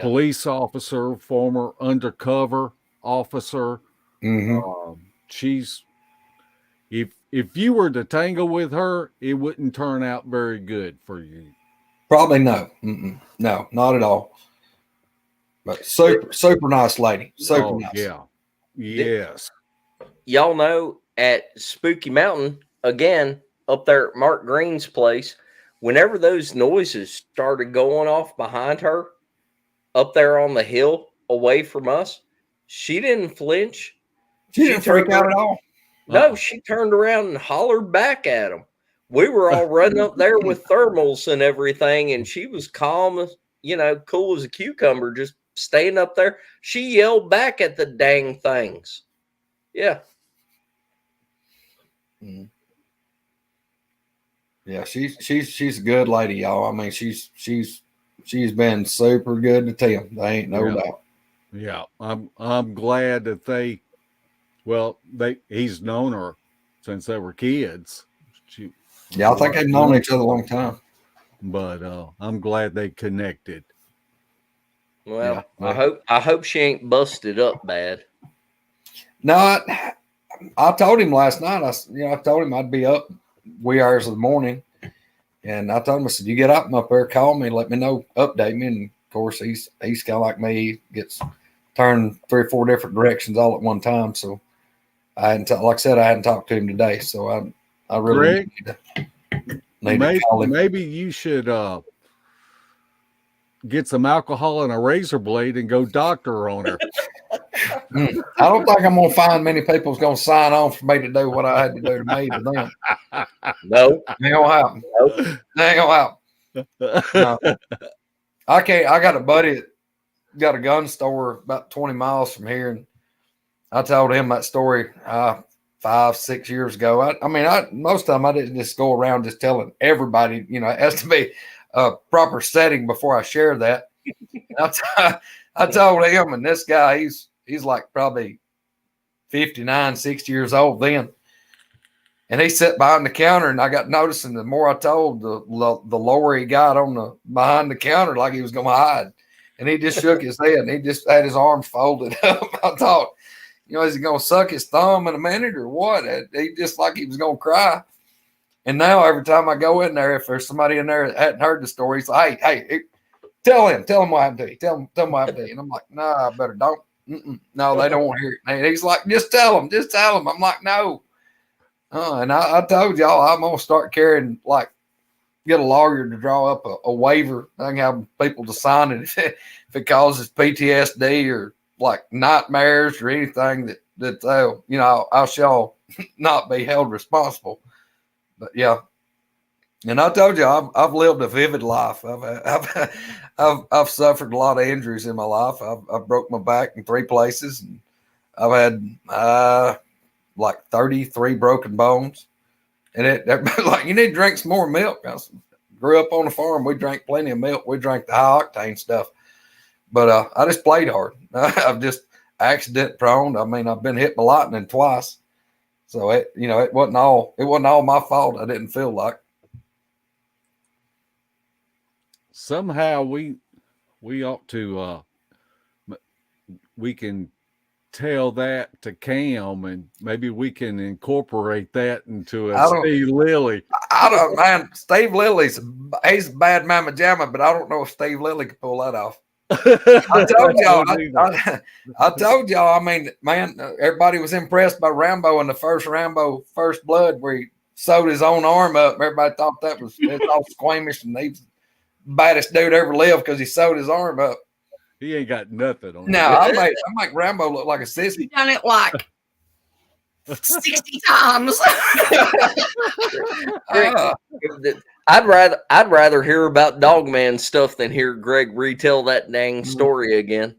police officer, former undercover officer. Mm-hmm. She's, if you were to tangle with her, it wouldn't turn out very good for you. Probably no. Mm-mm. No, not at all. But super nice lady. Super nice. Yeah. Yes. Y'all know at Spooky Mountain, again, up there at Mark Green's place, whenever those noises started going off behind her up there on the hill away from us, she didn't flinch. She didn't freak out at all. No, she turned around and hollered back at them. We were all running up there with thermals and everything, and she was calm, cool as a cucumber, just staying up there. She yelled back at the dang things. Yeah. Mm-hmm. Yeah, she's a good lady, y'all. I mean, she's been super good to Tim. There ain't no doubt. Yeah, I'm glad that he's known her since they were kids. I think they've known each other a long time. But I'm glad they connected. Well, yeah. I hope she ain't busted up bad. No, I told him last night. I told him I'd be up wee hours of the morning, and I told him, I said, "You get up there, call me, let me know, update me." And of course, he's kind of like me. He gets turned 3 or 4 different directions all at one time. So I hadn't, like I said, I hadn't talked to him today. So I really need to call him. Maybe you should get some alcohol and a razor blade and go doctor on her. I don't think I'm going to find many people's going to sign on for me to do what I had to do to me to them. No. Ain't going to happen. Nope. Ain't going to happen. No. I can't. I got a buddy that got a gun store about 20 miles from here, and I told him that story 5-6 years ago. I mean, most of the time I didn't just go around just telling everybody, it has to be a proper setting before I share that. I told him, and this guy, he's like probably 59, 60 years old then. And he sat behind the counter, and I got noticing the more I told, the lower he got on the behind the counter, like he was going to hide. And he just shook his head, and he just had his arms folded up. I thought, is he going to suck his thumb in a minute or what? He just like he was going to cry. And now every time I go in there, if there's somebody in there that hadn't heard the story, he's like, hey, tell him what happened to you. Tell him what happened to you. And I'm like, nah, I better don't. No, they don't want to hear it. And he's like, just tell him. I'm like, no. And I told y'all I'm going to start carrying, get a lawyer to draw up a waiver. I can have people to sign it if it causes PTSD or nightmares or anything that I shall not be held responsible. But yeah. And I told you, I've lived a vivid life. I've suffered a lot of injuries in my life. I've broke my back in 3 places, and I've had 33 broken bones. And you need to drink some more milk. I grew up on a farm. We drank plenty of milk. We drank the high octane stuff. But I just played hard. I'm just accident prone. I mean, I've been hit by lightning twice. So it wasn't all my fault. I didn't feel like. Somehow we we ought to we can tell that to Cam, and maybe we can incorporate that into a Steve Lilly. I don't, man. Steve Lilly's he's a bad mama jamma, but I don't know if Steve Lilly could pull that off. I told y'all. I told y'all. I mean, man, everybody was impressed by Rambo in the first Rambo First Blood, where he sewed his own arm up. Everybody thought that was all squeamish, and he's the baddest dude ever lived because he sewed his arm up. He ain't got nothing on. No, I make Rambo look like a sissy. You've done it like 60 times. I'd rather hear about Dogman stuff than hear Greg retell that dang story again.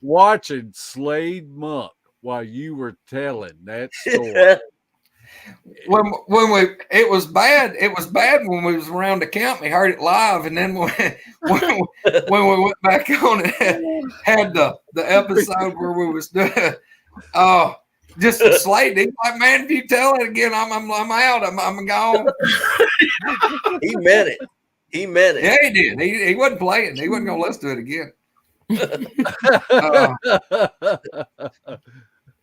Watching Slade Monk while you were telling that story. It was bad. It was bad when we was around the camp. We heard it live, and then when we went back on and had the episode where we was doing, just a Slade. He's like, man, if you tell it again, I'm out. I'm gone. He meant it. He meant it. Yeah, he did. He wasn't playing. He wasn't gonna listen to it again.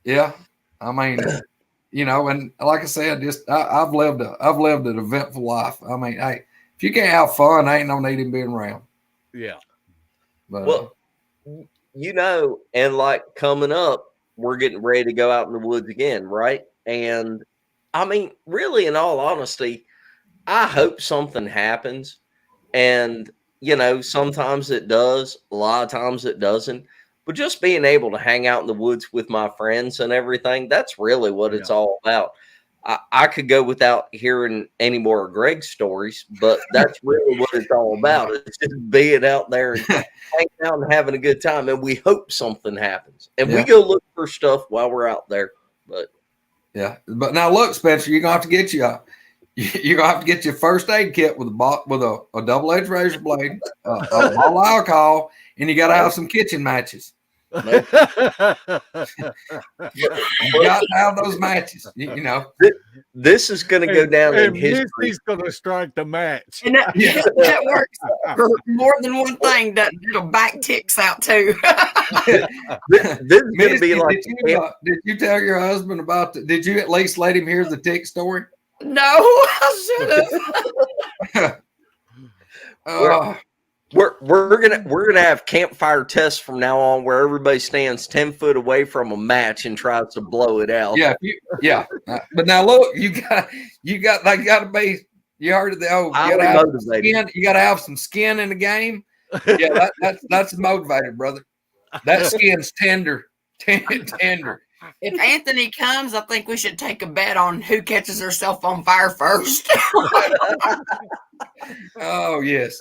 Yeah, I mean. You know, and like I said, I've lived an eventful life. I mean, hey, if you can't have fun, ain't no need in being around. Yeah. But, well, you know, and like coming up, we're getting ready to go out in the woods again, right? And I mean, really, in all honesty, I hope something happens. And, you know, sometimes it does, a lot of times it doesn't. But just being able to hang out in the woods with my friends and everything, that's really what it's all about. I could go without hearing any more of Greg's stories, but that's really what it's all about. It's just being out there and hanging out and having a good time. And we hope something happens. And we go look for stuff while we're out there. But but now look, Spencer, you're gonna have to get your first aid kit with a double-edged razor blade, a bottle of alcohol, and you got to have some kitchen matches. You got to have those matches. You know, this is going to go down in history. Misty's going to strike the match. And that works for more than one thing. That little back ticks out too. This is going to be like. Did you tell your husband about? Did you at least let him hear the tick story? No, I should have. We're gonna have campfire tests from now on, where everybody stands 10 foot away from a match and tries to blow it out. Yeah. But now look, you got to be. You heard of the old. You got to have some skin in the game. Yeah, that's a motivator, brother. That skin's tender. If Anthony comes, I think we should take a bet on who catches herself on fire first. Oh yes.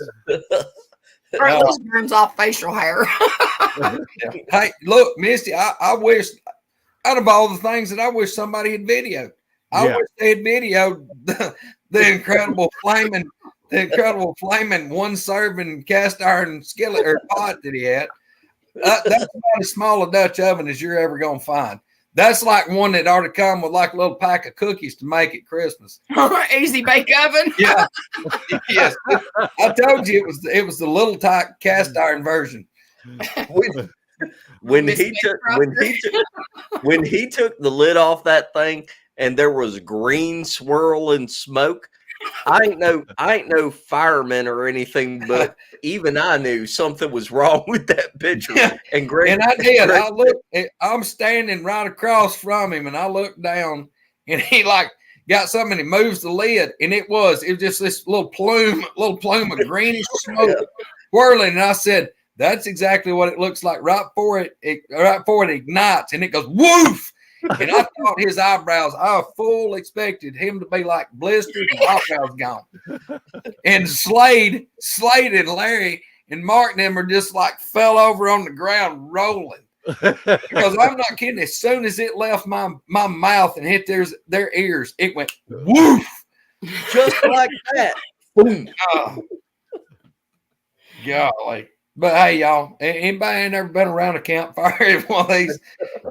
Or at least burns off facial hair. Hey, look, Misty, I wish, out of all the things that I wish somebody had videoed, I wish they had videoed the incredible flaming one serving cast iron skillet or pot that he had. That's about as small a Dutch oven as you're ever gonna find. That's like one that ought to come with like a little pack of cookies to make at Christmas. Easy bake oven. Yeah. Yes. I told you it was the little type cast iron version. When he took the lid off that thing and there was green swirling smoke, I ain't no fireman or anything, but even I knew something was wrong with that picture. Yeah. And Greg, and I did. I looked. I'm standing right across from him, and I looked down, and he like got something. And he moves the lid, and it was just this little plume of greenish smoke whirling. And I said, "That's exactly what it looks like right before it ignites," and it goes woof. And I thought his eyebrows, I full expected him to be like blistered and eyebrows gone. And Slade and Larry and Mark and them are just like fell over on the ground rolling. Because I'm not kidding. As soon as it left my mouth and hit their ears, it went woof. Just like that. Boom. Golly. But hey, y'all, anybody ain't ever been around a campfire at one of these,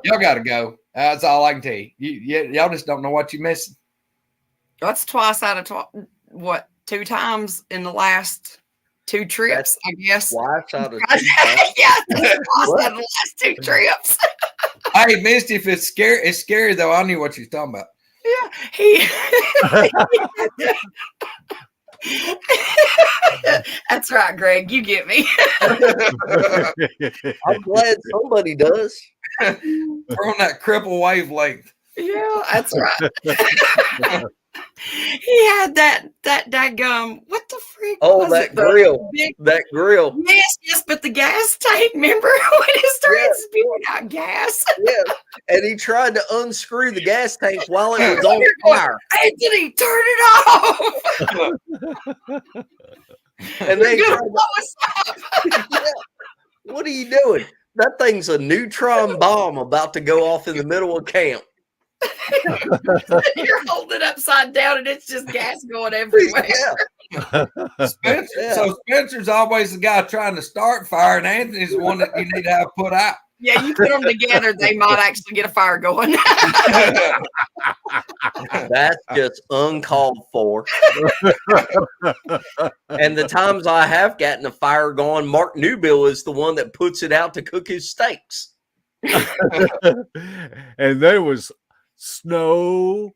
y'all got to go. That's all I can tell you. Y'all just don't know what you're missing. That's twice out of 2 times in the last 2 trips, I guess. Twice out of 2 Yeah, lost out of the last 2 trips. Hey, Misty, if it's scary though. I knew what you're talking about. Yeah, he. That's right, Greg. You get me. I'm glad somebody does. We're on that cripple wavelength. Yeah, that's right. He had that daggum. What the freak? Oh, was that it? grill. That grill. Yes, but the gas tank. Remember when he started spewing out gas? Yeah, and he tried to unscrew the gas tank while it was on fire. Hey, did he turn it off? And they tried to, what are you doing? That thing's a neutron bomb about to go off in the middle of camp. You're holding it upside down, and it's just gas going everywhere. Yeah. Spencer, So Spencer's always the guy trying to start fire, and Anthony's the one that you need to have put out. Yeah, you put them together, they might actually get a fire going. That's just uncalled for. And the times I have gotten a fire going, Mark Newbill is the one that puts it out to cook his steaks. And there was snow.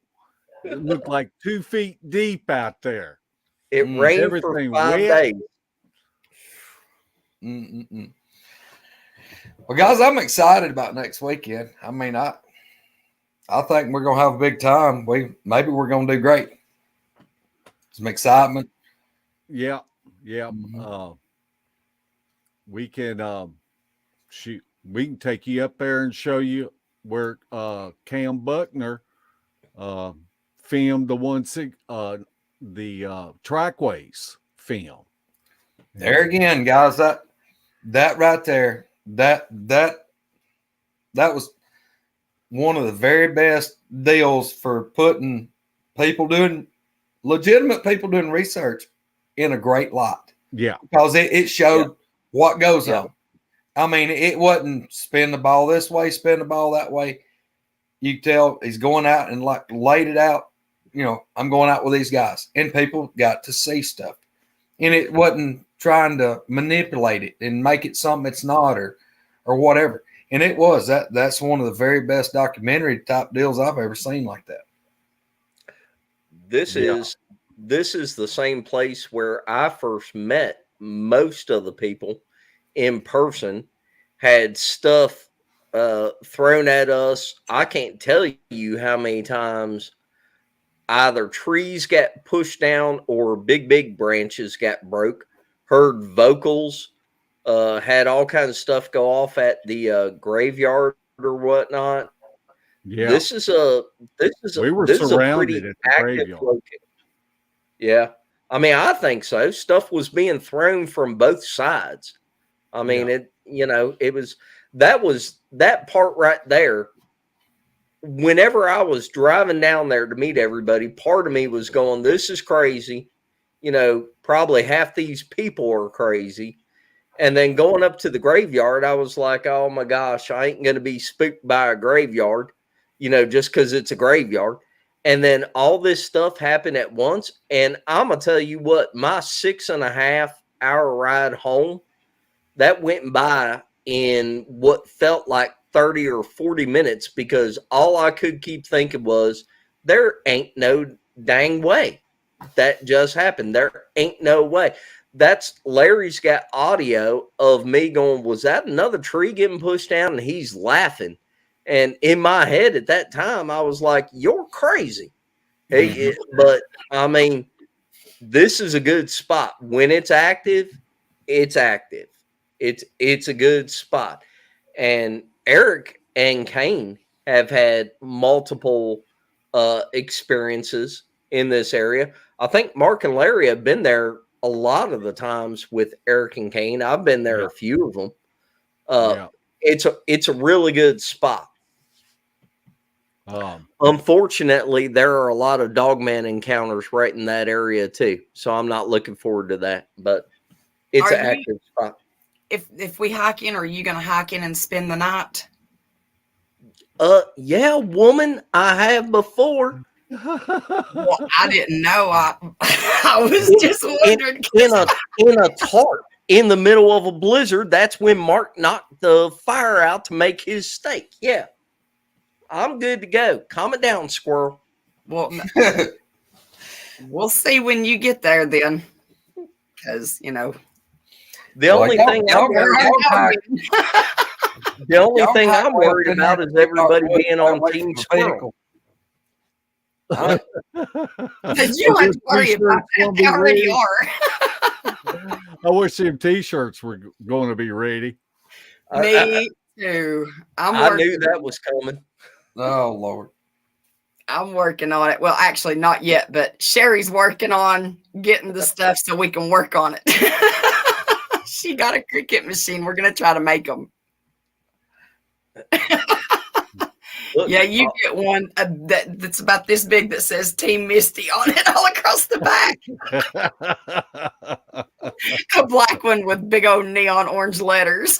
It looked like 2 feet deep out there. It rained for everything 5 wet. days. Well, guys, I'm excited about next weekend. I mean, I think we're gonna have a big time. Maybe we're gonna do great. Some excitement. Yeah. Mhm. We can shoot. We can take you up there and show you where Cam Buckner filmed the trackways film. There again, guys. That right there. That was one of the very best deals for putting legitimate people doing research in a great light. Yeah, because it showed what goes on. I mean, it wasn't spin the ball this way, spin the ball that way. You can tell he's going out and like laid it out. You know, I'm going out with these guys, and people got to see stuff, and it wasn't trying to manipulate it and make it something it's not or whatever. And it was that's one of the very best documentary type deals I've ever seen like that. This is the same place where I first met most of the people in person, had stuff thrown at us. I can't tell you how many times either trees got pushed down or big branches got broke. Heard vocals, had all kinds of stuff go off at the graveyard or whatnot. yeah. This is a surrounded at the graveyard. location. Yeah, I mean, I think so. Stuff was being thrown from both sides. I mean, it was that part right there. Whenever I was driving down there to meet everybody, part of me was going, "This is crazy." You know, probably half these people are crazy. And then going up to the graveyard, I was like, "Oh my gosh, I ain't going to be spooked by a graveyard, just because it's a graveyard." And then all this stuff happened at once. And I'm going to tell you what, my 6.5-hour ride home, that went by in what felt like 30 or 40 minutes, because all I could keep thinking was, there ain't no dang way that just happened. There ain't no way. Larry's got audio of me going, "Was that another tree getting pushed down?" And he's laughing. And in my head at that time, I was like, "You're crazy." Hey, but I mean, this is a good spot. When it's active, it's active. It's a good spot. And Eric and Kane have had multiple experiences in this area. I think Mark and Larry have been there a lot of the times with Eric and Kane. I've been there a few of them. It's a really good spot. Unfortunately, there are a lot of dogman encounters right in that area too. So I'm not looking forward to that, but it's an active spot. If we hike in, are you going to hike in and spend the night? Yeah, woman, I have before. Well, I didn't know. I was just wondering. In a tarp in the middle of a blizzard. That's when Mark knocked the fire out to make his steak. Yeah, I'm good to go. Calm it down, squirrel. Well, we'll see when you get there then, because the only thing I'm worried about is everybody being on Team Squirrel. You don't have to worry about that. They already are. I wish them T-shirts were going to be ready. Me too. I knew that was coming. Oh Lord. I'm working on it. Well, actually, not yet, but Sherry's working on getting the stuff so we can work on it. She got a Cricut machine. We're going to try to make them. Yeah, you get one that's about this big that says Team Misty on it all across the back. A black one with big old neon orange letters.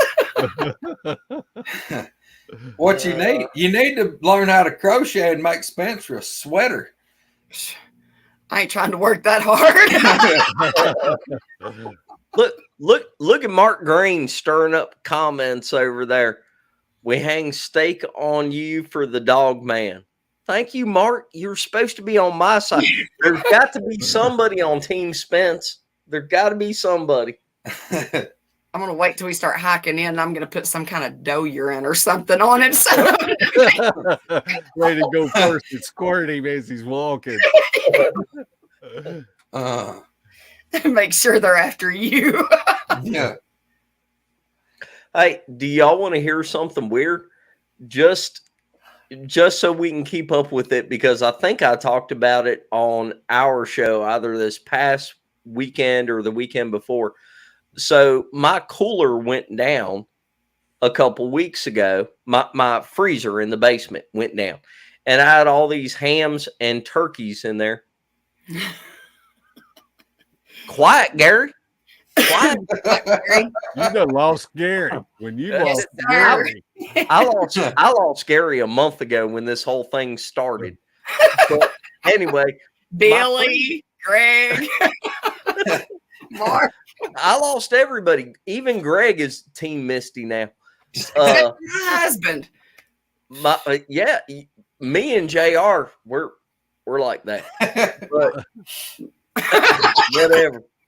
What you need to learn how to crochet and make Spencer a sweater. I ain't trying to work that hard. Look at Mark Green stirring up comments over there. We hang steak on you for the dog man. Thank you, Mark. You're supposed to be on my side. There's got to be somebody on Team Spence. There's got to be somebody. I'm going to wait till we start hiking in. I'm going to put some kind of doe urine or something on it. So. Ready to go first and squirt him as he's walking. Make sure they're after you. Yeah. Hey, do y'all want to hear something weird? Just so we can keep up with it, because I think I talked about it on our show either this past weekend or the weekend before. So my cooler went down a couple weeks ago. My freezer in the basement went down, and I had all these hams and turkeys in there. Quiet, Gary. Quiet. You done lost Gary. When you lost Gary. I lost Gary a month ago when this whole thing started. But anyway, Billy, Greg, Mark. I lost everybody. Even Greg is Team Misty now. My husband. Yeah, me and JR, we're like that. But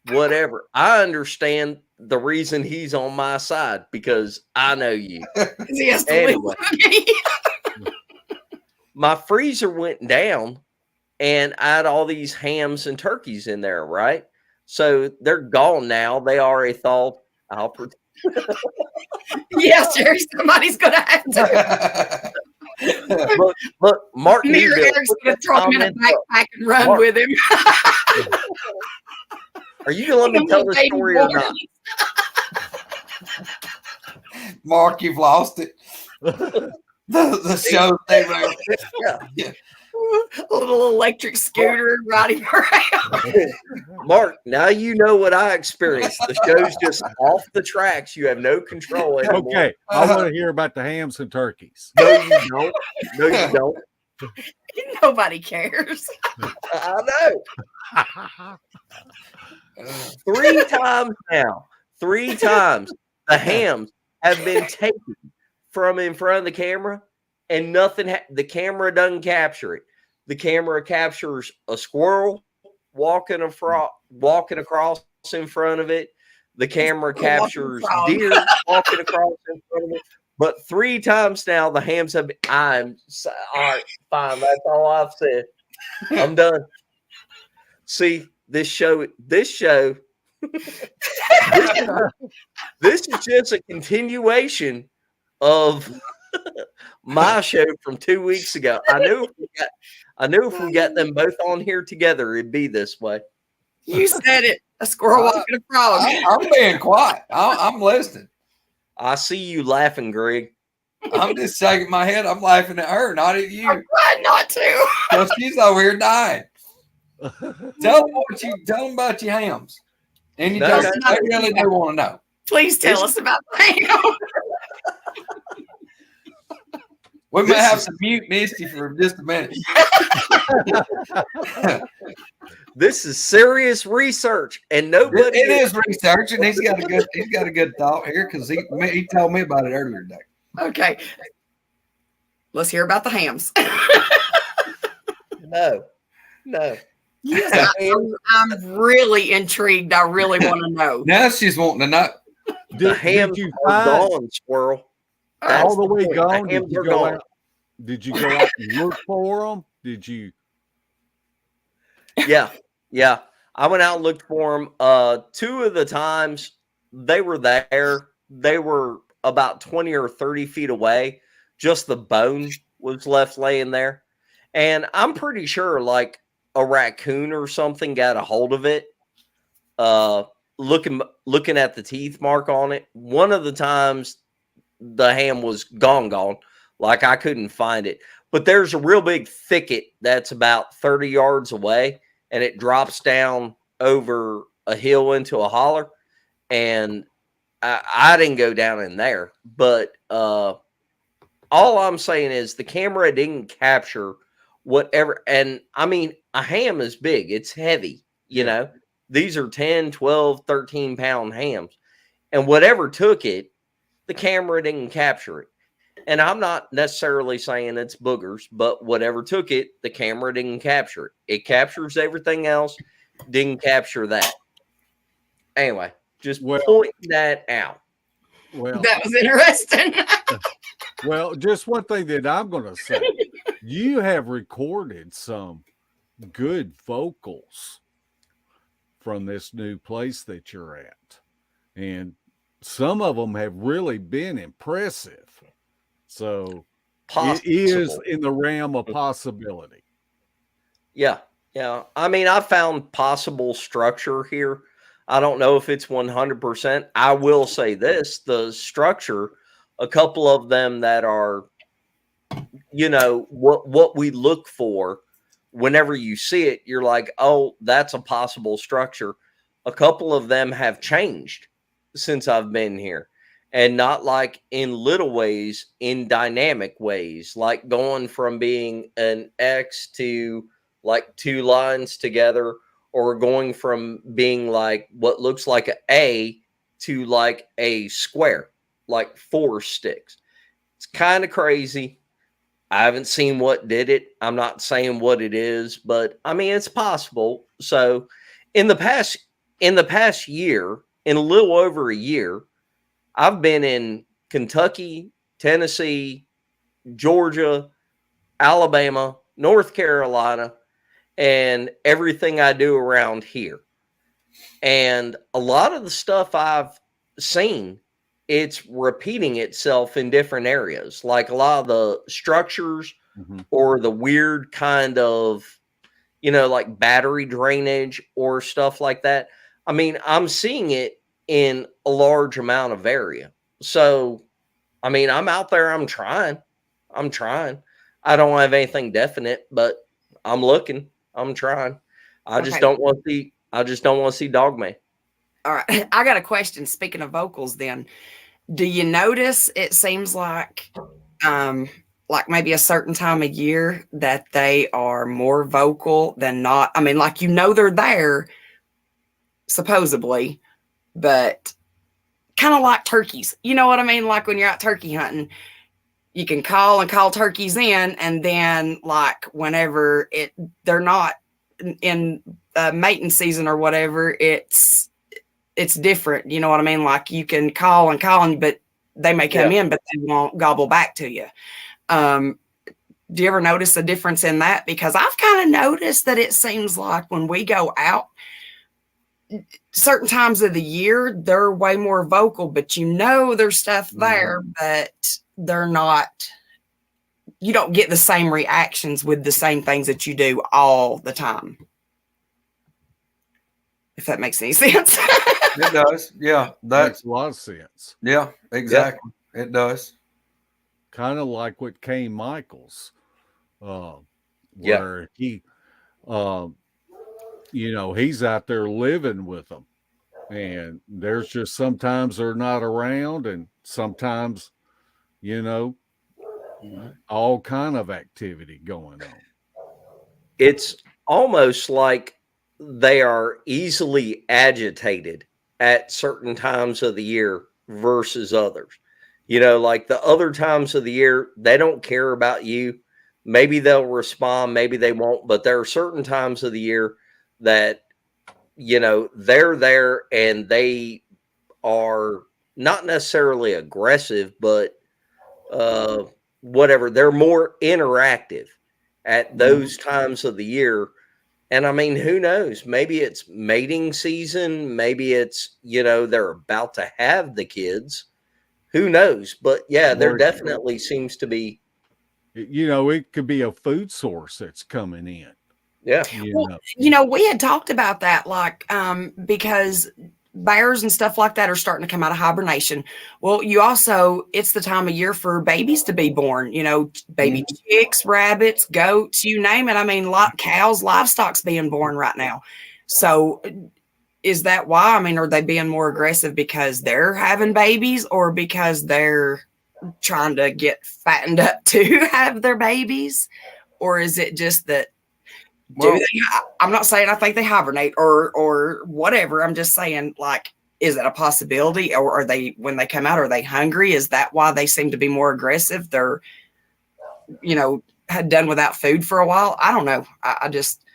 whatever. I understand the reason he's on my side, because I know you. He has to Anyway, me. my freezer went down, and I had all these hams and turkeys in there, right? So they're gone now. They already thawed. Yes, Jerry, somebody's going to have to. Look, Mark Me or Eric's going to throw him in a backpack and run Mark, with him. Are you going to let me tell the story or not? Mark, you've lost it. The show they wrote. Yeah. A little electric scooter riding around. Mark, now you know what I experienced. The show's just off the tracks. You have no control anymore. Okay, I want to hear about the hams and turkeys. No, you don't. No, you don't. Nobody cares. I know. 3 times now. 3 times the hams have been taken from in front of the camera, and nothing. The camera doesn't capture it. The camera captures a squirrel walking across in front of it. The camera captures deer walking across in front of it. But 3 times now, the hams have been. All right, fine. That's all I've said. I'm done. See, this show. This is just a continuation of my show from 2 weeks ago. I knew if we got them both on here together, it'd be this way. You said it. A squirrel walking a frog. I'm being quiet. I'm listening. I see you laughing, Greg. I'm just shaking my head. I'm laughing at her, not at you. I'm trying not to. Well, she's over here dying. Tell them about your hams. And they really do want to know. Please tell us about the ham. We may have to mute Misty for just a minute. This is serious research, and nobody. It is research, and he's got a good thought here because he told me about it earlier today. Okay, let's hear about the hams. No. Yes, I'm really intrigued. I really want to know. Now she's wanting to know. The hams you are find gone, Squirrel. all the way point. gone? The hams are gone. Did you go out and look for them? Did you? Yeah. I went out and looked for them. 2 of the times they were there. They were about 20 or 30 feet away. Just the bone was left laying there. And I'm pretty sure like a raccoon or something got a hold of it. Looking at the teeth mark on it. One of the times the ham was gone. Like I couldn't find it. But there's a real big thicket that's about 30 yards away, and it drops down over a hill into a holler. And I didn't go down in there. But all I'm saying is the camera didn't capture whatever. And I mean, a ham is big. It's heavy, you know. These are 10, 12, 13-pound hams. And whatever took it, the camera didn't capture it. And I'm not necessarily saying it's boogers, but whatever took it, the camera didn't capture it. It captures everything else, didn't capture that. Anyway, just point that out. Well, That was interesting. well, just one thing that I'm going to say. You have recorded some good vocals from this new place that you're at. And some of them have really been impressive. So it is in the realm of possibility. Yeah. I mean, I found possible structure here. I don't know if it's 100%. I will say this, the structure, a couple of them that are, you know, what we look for whenever you see it, you're like, oh, that's a possible structure. A couple of them have changed since I've been here. And not like in little ways, in dynamic ways, like going from being an X to like 2 lines together, or going from being like what looks like an A to like a square, like 4 sticks. It's kind of crazy. I haven't seen what did it. I'm not saying what it is, but I mean, it's possible. So in the past year, in a little over a year, I've been in Kentucky, Tennessee, Georgia, Alabama, North Carolina, and everything I do around here. And a lot of the stuff I've seen, it's repeating itself in different areas. Like a lot of the structures or the weird kind of, you know, like battery drainage or stuff like that. I mean, I'm seeing it in a large amount of area. So, I mean, I'm out there, I'm trying. I don't have anything definite, but I'm looking, I'm trying. I just don't want to see Dogman. All right. I got a question. Speaking of vocals, then, do you notice it seems like maybe a certain time of year that they are more vocal than not? I mean, like, you know, they're there supposedly, but kind of like turkeys. You know what I mean? Like when you're out turkey hunting, you can call turkeys in, and then like whenever they're not in mating season or whatever, it's different. You know what I mean? Like you can call, but they may come in, but they won't gobble back to you. Do you ever notice a difference in that? Because I've kind of noticed that it seems like when we go out, certain times of the year, they're way more vocal, but you know there's stuff there, but they're not, you don't get the same reactions with the same things that you do all the time. If that makes any sense. It does. Yeah. That makes a lot of sense. Yeah, exactly. Yeah. It does. Kind of like what Kane Michaels, where he, you know, he's out there living with them, and there's just sometimes they're not around, and sometimes, you know, all kind of activity going on. It's almost like they are easily agitated at certain times of the year versus others. You know, like the other times of the year, they don't care about you. Maybe they'll respond, maybe they won't, but there are certain times of the year that, you know, they're there and they are not necessarily aggressive, but whatever, they're more interactive at those times of the year. And I mean, who knows? Maybe it's mating season. Maybe it's, you know, they're about to have the kids. Who knows? But yeah, there definitely seems to be. You know, it could be a food source that's coming in. Yeah. You know, we had talked about that, like, because bears and stuff like that are starting to come out of hibernation. Well, you also, it's the time of year for babies to be born, you know, baby chicks, rabbits, goats, you name it. I mean, cows, livestock's being born right now. So is that why? I mean, are they being more aggressive because they're having babies or because they're trying to get fattened up to have their babies? Or is it just that, I'm not saying I think they hibernate or whatever. I'm just saying, like, is that a possibility? Or are they, when they come out, are they hungry? Is that why they seem to be more aggressive? They're, you know, had done without food for a while. I don't know. I just.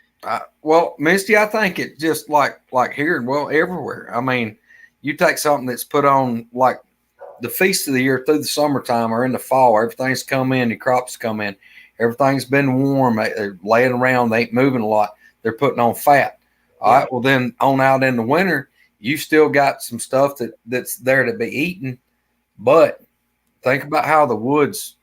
Well, Misty, I think it's just like here and everywhere. I mean, you take something that's put on like the feast of the year through the summertime or in the fall, everything's come in, the crops come in. Everything's been warm. They're laying around. They ain't moving a lot. They're putting on fat. All right. Well, then on out in the winter, you still got some stuff that's there to be eaten. But think about how the woods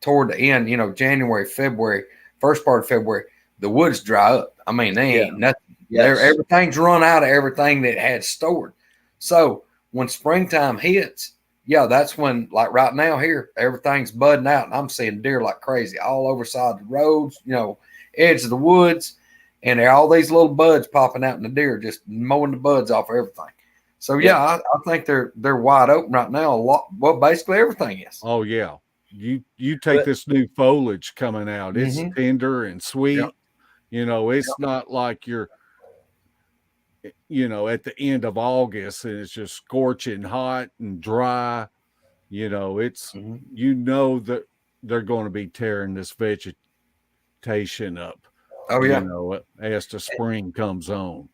toward the end, you know, January, February, first part of February, the woods dry up. I mean, they ain't nothing. Yes. Everything's run out of everything that it had stored. So when springtime hits, that's when, like right now here, everything's budding out, and I'm seeing deer like crazy all over side the roads, you know, edge of the woods, and there are all these little buds popping out in the deer, just mowing the buds off of everything. So I think they're wide open right now. A lot, well, basically everything is. Oh yeah, you take this new foliage coming out; it's tender and sweet. Yep. You know, it's not like you're, you know, at the end of August and it's just scorching hot and dry. You know, it's, you know that they're going to be tearing this vegetation up. Oh yeah. You know, as the spring comes on.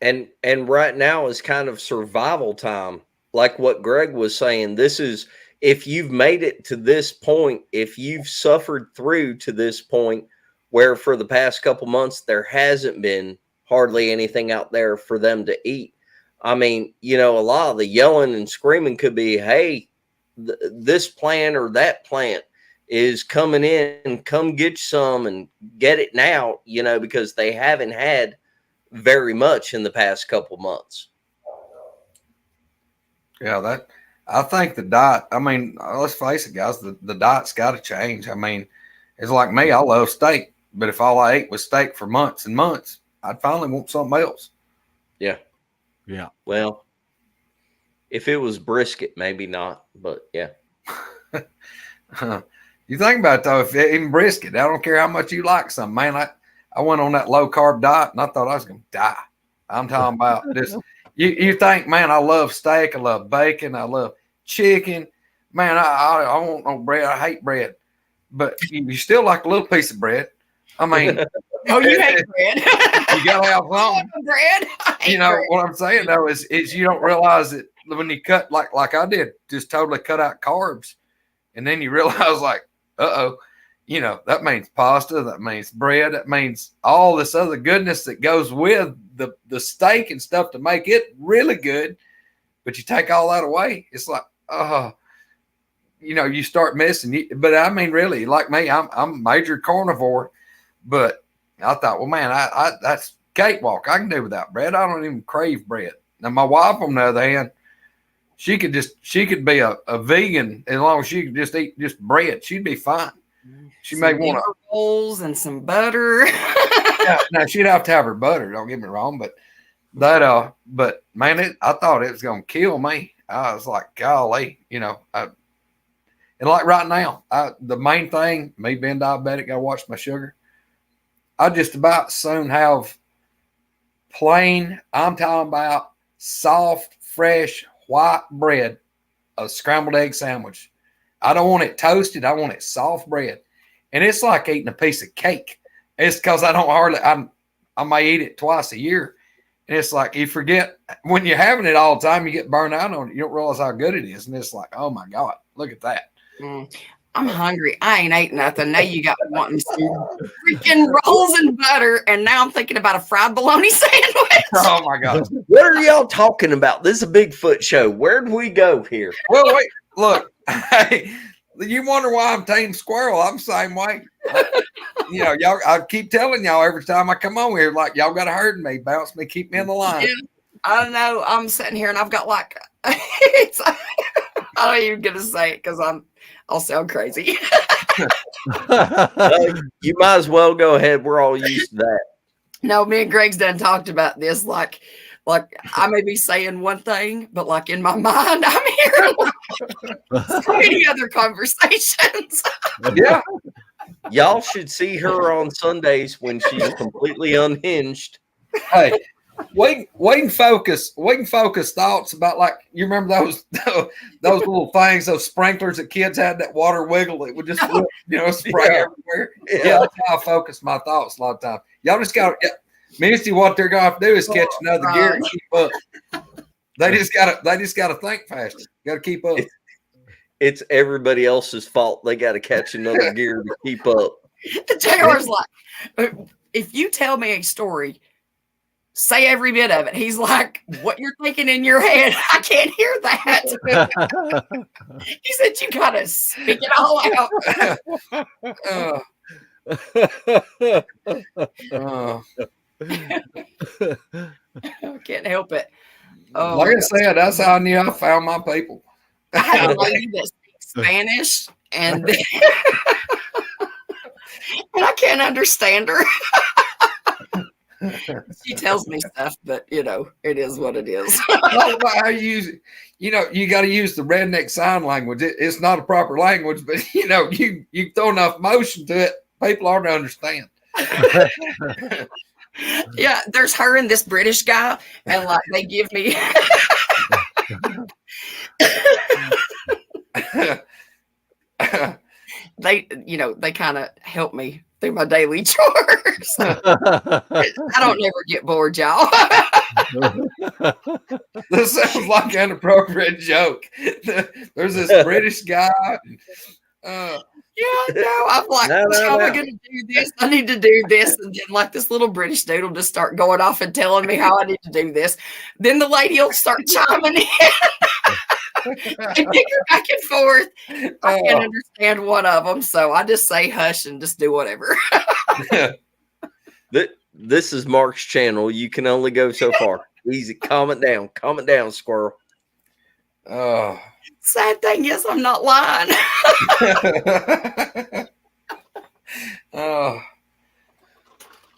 And right now is kind of survival time. Like what Greg was saying, this is, if you've made it to this point, if you've suffered through to this point where for the past couple months there hasn't been hardly anything out there for them to eat. I mean, you know, a lot of the yelling and screaming could be, hey, this plant or that plant is coming in, come get some and get it now, you know, because they haven't had very much in the past couple months. Yeah, I think the diet, I mean, let's face it, guys, the diet's got to change. I mean, it's like me, I love steak, but if all I ate was steak for months and months, I'd finally want something else. Yeah. Yeah. Well, if it was brisket, maybe not, but yeah. You think about it, though, if even brisket, I don't care how much you like something, man. I went on that low carb diet and I thought I was going to die. I'm talking about this. You think, man, I love steak. I love bacon. I love chicken. Man, I want no bread. I hate bread. But you still like a little piece of bread. I mean, oh, you hate bread. You gotta have some bread. You know bread. What I'm saying though is you don't realize that when you cut like I did, just totally cut out carbs, and then you realize like, you know, that means pasta, that means bread, that means all this other goodness that goes with the steak and stuff to make it really good. But you take all that away, it's like, you know, you start missing. But I mean, really, like me, I'm a major carnivore. But I thought, well, man, I that's cakewalk. I can do without bread. I don't even crave bread. Now, my wife, on the other hand, she could be a vegan as long as she could just eat just bread. She'd be fine. She may want rolls and some butter. Now she'd have to have her butter. Don't get me wrong, but but man, I thought it was gonna kill me. I was like, golly, you know. And And like right now, the main thing, me being diabetic, I watch my sugar. I just about soon have plain, I'm talking about soft, fresh, white bread, a scrambled egg sandwich. I don't want it toasted. I want it soft bread. And it's like eating a piece of cake. It's because I may eat it twice a year. And it's like you forget when you're having it all the time, you get burned out on it. You don't realize how good it is. And it's like, oh my God, look at that. I'm hungry. I ain't ate nothing. Now you got me wanting some freaking rolls and butter. And now I'm thinking about a fried bologna sandwich. Oh my God. What are y'all talking about? This is a Bigfoot show. Where'd we go here? Well, wait, look. Hey, you wonder why I'm Team Squirrel. I'm the same way. Y'all, I keep telling y'all every time I come on here, like, y'all got to herd me, bounce me, keep me in the line. Yeah, I know. I'm sitting here and I've got like, I'm not even going to say it because I'll sound crazy. You might as well go ahead. We're all used to that. No, me and Greg's done talked about this. Like I may be saying one thing, but like in my mind, I'm hearing so many other conversations. Yeah. Y'all should see her on Sundays when she's completely unhinged. Hey, we can focus thoughts about, like, you remember those little things, those sprinklers that kids had, that water wiggle, it would just spray everywhere. Yeah, that's how I focus my thoughts a lot of times. Y'all just got Misty, what they're gonna have to do is catch another gear and keep up. They just gotta think faster. Gotta keep up. It's everybody else's fault. They got to catch another gear to keep up. JR's like, if you tell me a story, say every bit of it. He's like, what you're thinking in your head, I can't hear that. He said, you got to speak it all out. I can't help it. Oh, like I said, that's how I knew I found my people. I have a lady that speaks Spanish, and and I can't understand her. She tells me stuff, but it is what it is. All about how you use it. You got to use the redneck sign language. It's not a proper language, but you throw enough motion to it, people are to understand. Yeah, there's her and this British guy, and like they give me. They kind of help me through my daily chores. I don't never get bored, y'all. This sounds like an inappropriate joke. There's this British guy. I'm like, how am I going to do this? I need to do this. And then like this little British dude will just start going off and telling me how I need to do this. Then the lady will start chiming in. I pick her back and forth. I can't understand one of them. So I just say hush and just do whatever. This is Mark's channel. You can only go so far. Easy. Calm it down, squirrel. Sad thing is, I'm not lying.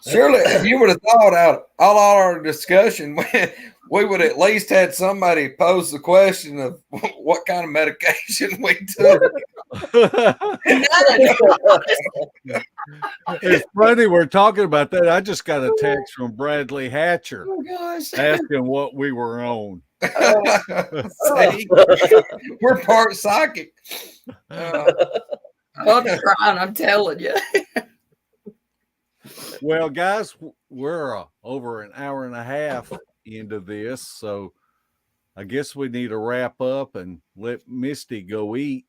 Surely, if you would have thought out all our discussion, we would at least had somebody pose the question of what kind of medication we took. It's funny we're talking about that. I just got a text from Bradley Hatcher asking what we were on. See, we're part psychic. I'm trying, I'm telling you. Well, guys, we're over an hour and a half into this, so I guess we need to wrap up and let Misty go eat.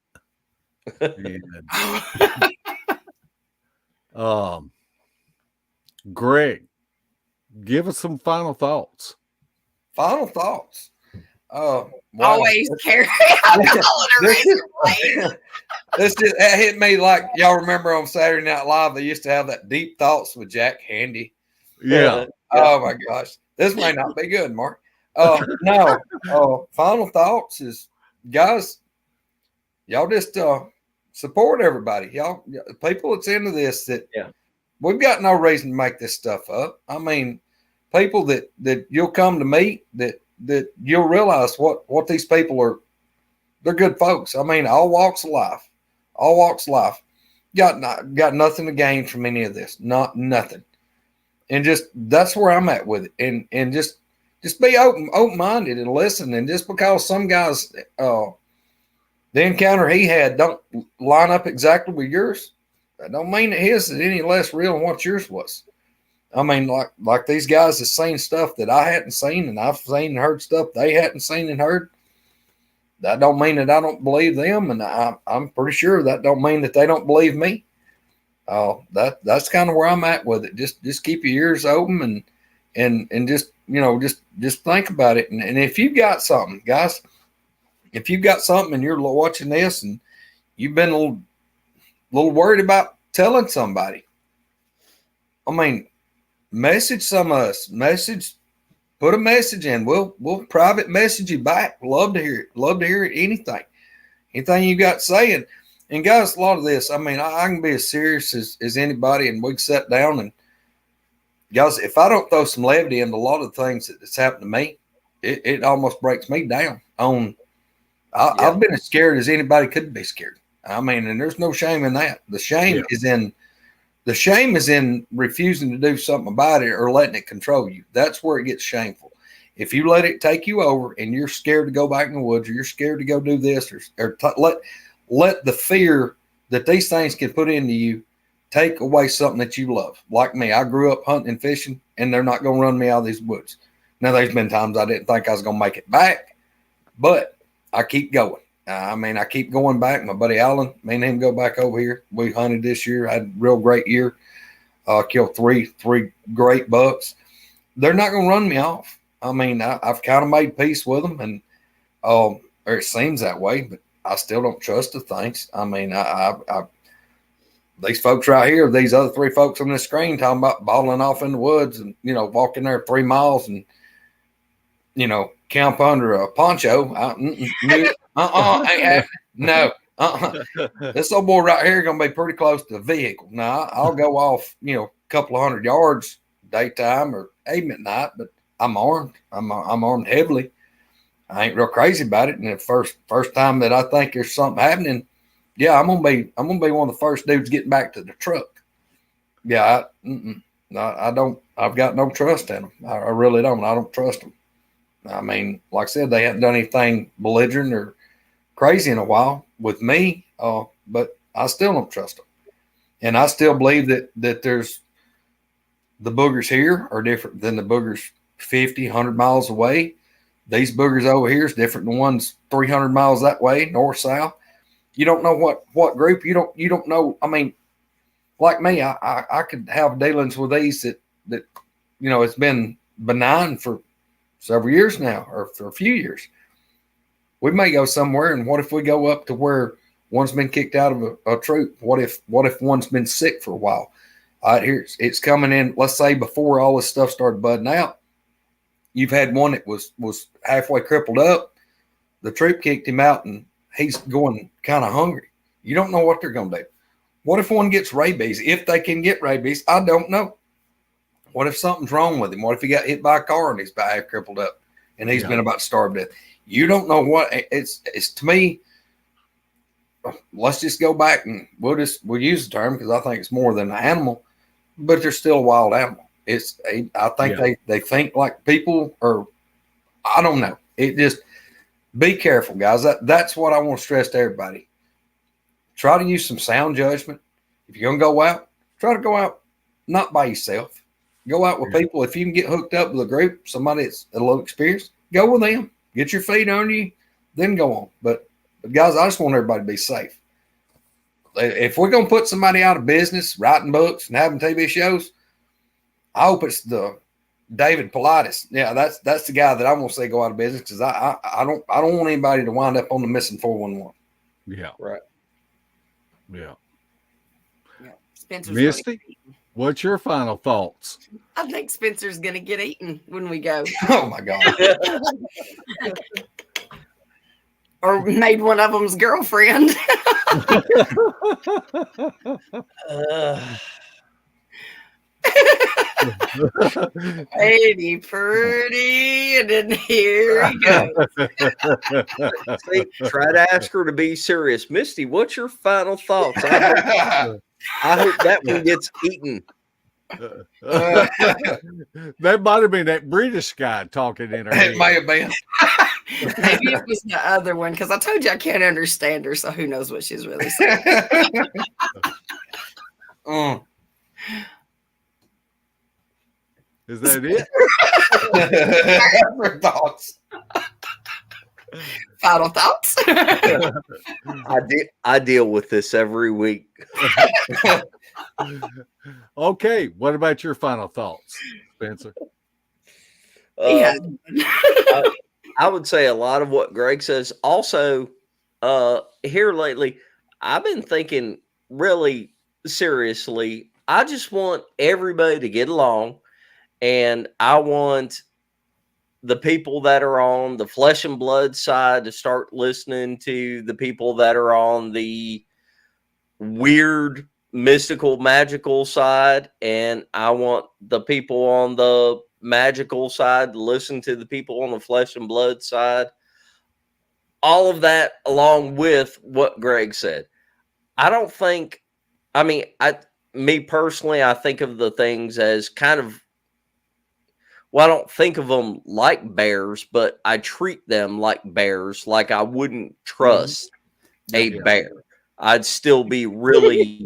And, Greg, give us some final thoughts. Final thoughts. Wow. Always carry This just hit me like y'all remember on Saturday Night Live. They used to have that deep thoughts with Jack Handy. Yeah. Oh my gosh, this may not be good, Mark. No. Final thoughts is, guys, y'all just support everybody. Y'all, people that's into this, that we've got no reason to make this stuff up. I mean, people that you'll come to meet, that you'll realize what these people are. They're good folks. I mean, all walks of life. all walks of life. Got nothing to gain from any of this. Nothing. And just that's where I'm at with it. And just be open-minded and listen. And just because some guys the encounter he had don't line up exactly with yours, that don't mean that his is any less real than what yours was. I mean, like these guys have seen stuff that I hadn't seen, and I've seen and heard stuff they hadn't seen and heard. That don't mean that I don't believe them, and I'm pretty sure that don't mean that they don't believe me. That's kind of where I'm at with it. Just keep your ears open and just just think about it. And if you got something, guys, if you've got something and you're watching this and you've been a little worried about telling somebody, I mean, message some of us. Put a message in. We'll private message you back. Love to hear it. Love to hear it. Anything you got saying. And guys, a lot of this, I mean, I can be as serious as anybody, and we can sit down and guys, if I don't throw some levity into a lot of the things that's happened to me, it almost breaks me down. I've been as scared as anybody could be scared. I mean, and there's no shame in that. The shame is in refusing to do something about it or letting it control you. That's where it gets shameful. If you let it take you over and you're scared to go back in the woods, or you're scared to go do this, or let the fear that these things can put into you take away something that you love. Like me, I grew up hunting and fishing, and they're not going to run me out of these woods. Now, there's been times I didn't think I was going to make it back, but I keep going. I keep going back. My buddy Alan, me and him go back over here. We hunted this year. I had a real great year. Killed three great bucks. They're not going to run me off. I mean, I've kind of made peace with them, and or it seems that way, but I still don't trust the things. I mean, these folks right here, these other three folks on the screen talking about balling off in the woods and, walking there 3 miles and, camp under a poncho. No. This old boy right here going to be pretty close to the vehicle. Now, I'll go off, a couple of 100 yards daytime or even at night, but I'm armed. I'm armed heavily. I ain't real crazy about it. And the first time that I think there's something happening, yeah, I'm gonna be one of the first dudes getting back to the truck. Yeah, I don't. I've got no trust in them. I really don't. I don't trust them. I mean, like I said, they haven't done anything belligerent or crazy in a while with me, but I still don't trust them. And I still believe that there's the boogers here are different than the boogers 50, 100 miles away. These boogers over here is different than ones 300 miles that way, north, south. You don't know what group. You don't know. I mean, like me, I could have dealings with these that it's been benign for several years now, or for a few years. We may go somewhere, and what if we go up to where one's been kicked out of a troop? What if one's been sick for a while? It's coming in. Let's say before all this stuff started budding out, you've had one that was halfway crippled up. The troop kicked him out, and he's going kind of hungry. You don't know what they're going to do. What if one gets rabies? If they can get rabies, I don't know. What if something's wrong with him? What if he got hit by a car and he's about half crippled up and he's been about to starve to death? You don't know what it's to me. Let's just go back and we'll use the term because I think it's more than an animal, but they're still a wild animal. I think they think like people, or I don't know. It just, be careful, guys. That's what I want to stress to everybody. Try to use some sound judgment. If you're going to go out, try to go out not by yourself. Go out with people. If you can get hooked up with a group, somebody that's a little experienced, go with them. Get your feet under you, then go on. But guys, I just want everybody to be safe. If we're going to put somebody out of business, writing books and having TV shows, I hope it's the David Pilatus. Yeah, that's the guy that I'm going to say go out of business, because I don't want anybody to wind up on the missing 411. Yeah. Right. Yeah. Spencer's Misty, what's your final thoughts? I think Spencer's going to get eaten when we go. Oh my God. Or made one of them's girlfriend. Pretty, pretty, and then here he goes. See, try to ask her to be serious. Misty, what's your final thoughts? I hope that one gets eaten. That might have been that British guy talking in her head. It may have been. Maybe it was the other one because I told you I can't understand her, so who knows what she's really saying. Is that it? Thoughts. Final thoughts? I deal with this every week. Okay, what about your final thoughts, Spencer? Yeah. I would say a lot of what Greg says. Also, here lately, I've been thinking really seriously. I just want everybody to get along, and I want the people that are on the flesh and blood side to start listening to the people that are on the weird, mystical, magical side, and I want the people on the magical side to listen to the people on the flesh and blood side. All of that along with what Greg said. I don't think, me personally, I think of the things as kind of, well, I don't think of them like bears, but I treat them like bears, like I wouldn't trust a bear. I'd still be really,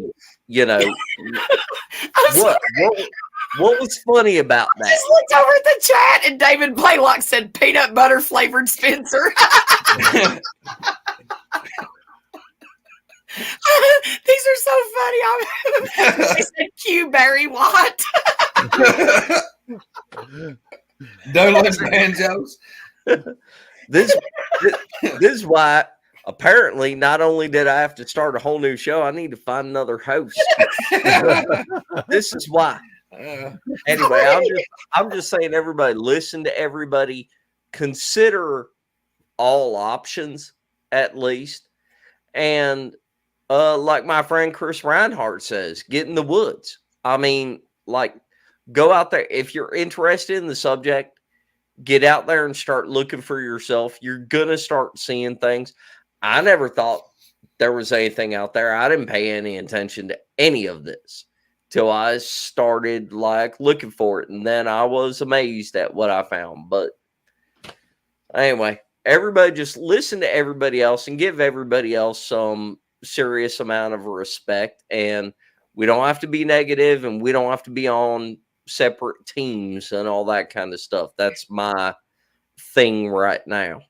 what was funny about I that? just looked over at the chat and David Blaylock said peanut butter flavored Spencer. These are so funny. He said Q Barry Watt. Douglas banjos. This is why apparently not only did I have to start a whole new show, I need to find another host. This is why. Anyway, I'm just saying, everybody, listen to everybody, consider all options at least, and like my friend Chris Reinhardt says, get in the woods. I mean, like, go out there if you're interested in the subject. Get out there and start looking for yourself. You're gonna start seeing things. I never thought there was anything out there. I didn't pay any attention to any of this till I started like looking for it, and then I was amazed at what I found. But anyway, everybody just listen to everybody else and give everybody else some serious amount of respect. And we don't have to be negative, and we don't have to be on separate teams and all that kind of stuff. That's my thing right now.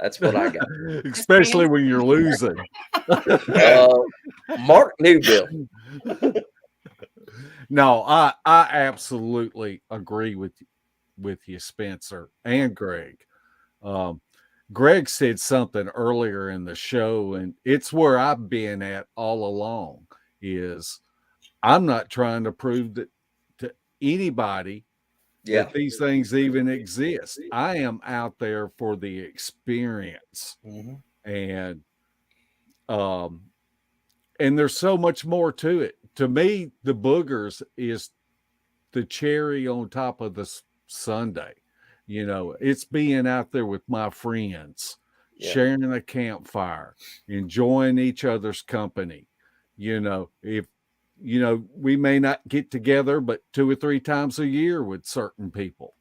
That's what I got. Especially when you're losing. Mark Newville. No, I absolutely agree with you, Spencer and Greg. Greg said something earlier in the show, and it's where I've been at all along, is I'm not trying to prove that to anybody that these things even exist. I am out there for the experience. And there's so much more to it. To me, the boogers is the cherry on top of the sundae. It's being out there with my friends, sharing a campfire, enjoying each other's company. If we may not get together but 2 or 3 times a year with certain people,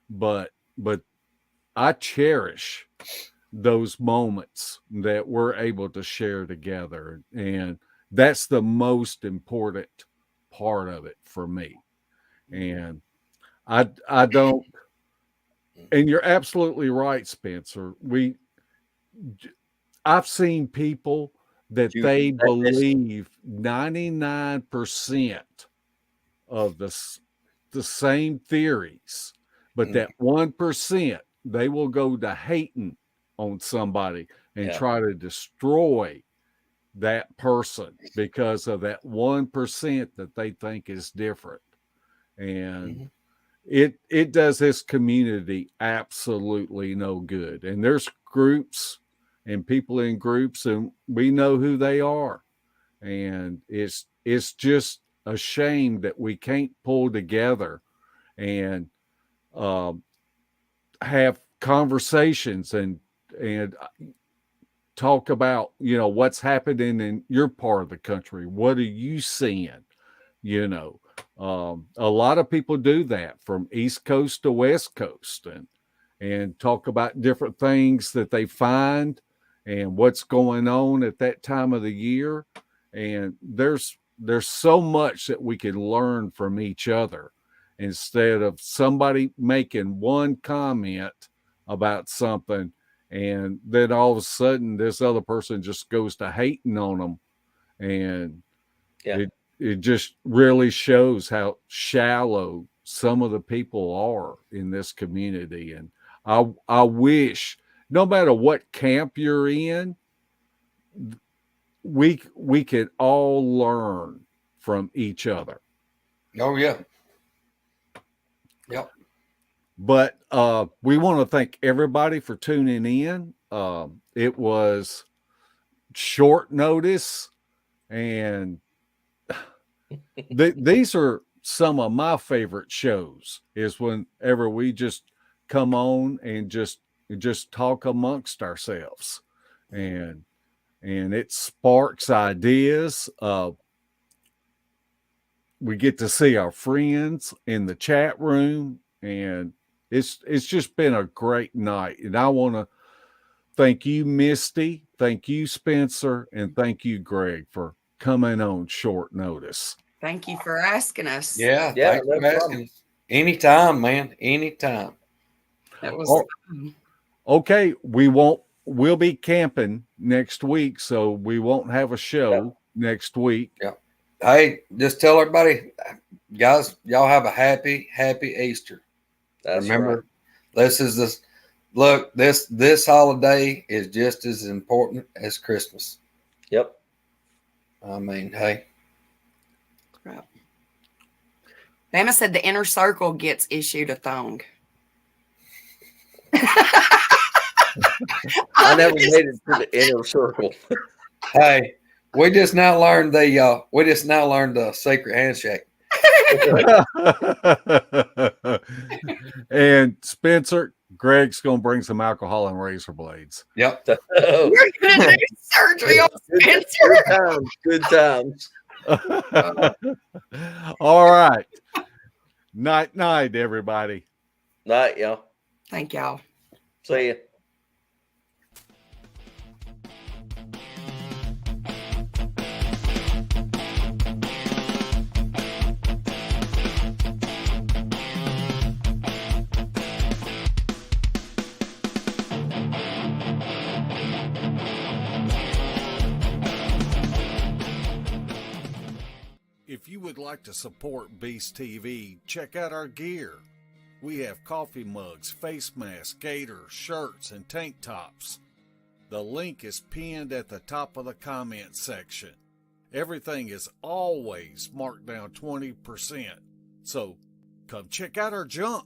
but I cherish those moments that we're able to share together, and that's the most important part of it for me. And I don't, and you're absolutely right, Spencer. I've seen people that they believe 99% of the same theories, but that 1%, they will go to hating on somebody and try to destroy that person because of that 1% that they think is different. And it does this community absolutely no good. And there's groups and people in groups, and we know who they are. And it's just a shame that we can't pull together and have conversations and talk about, what's happening in your part of the country. What are you seeing? A lot of people do that from East Coast to West Coast, and talk about different things that they find and what's going on at that time of the year. And there's so much that we can learn from each other, instead of somebody making one comment about something and then all of a sudden this other person just goes to hating on them. And it just really shows how shallow some of the people are in this community. And I wish, no matter what camp you're in, we could all learn from each other. Oh yeah. Yep. But we want to thank everybody for tuning in. It was short notice, and these are some of my favorite shows, is whenever we just come on and just talk amongst ourselves, and it sparks ideas. We get to see our friends in the chat room, and it's just been a great night. And I want to thank you, Misty, thank you, Spencer, and thank you, Greg, for coming on short notice. Thank you for asking us. Yeah, thanks for asking us. Anytime, man. Anytime. That was fun. Okay, we'll be camping next week, so we won't have a show next week. Yeah. Hey, just tell everybody, guys, y'all have a happy Easter. Remember, this holiday is just as important as Christmas. Yep. I mean, hey. Right. Bama said the inner circle gets issued a thong. I never made it to the inner circle. Hey, we just now learned the secret handshake. And Spencer, Greg's gonna bring some alcohol and razor blades. Yep. We're gonna do surgery on Spencer. Good times. All right. Night, everybody. Night, y'all. Thank y'all. See ya. If you would like to support Beast TV, check out our gear. We have coffee mugs, face masks, gaiters, shirts, and tank tops. The link is pinned at the top of the comment section. Everything is always marked down 20%. So come check out our junk.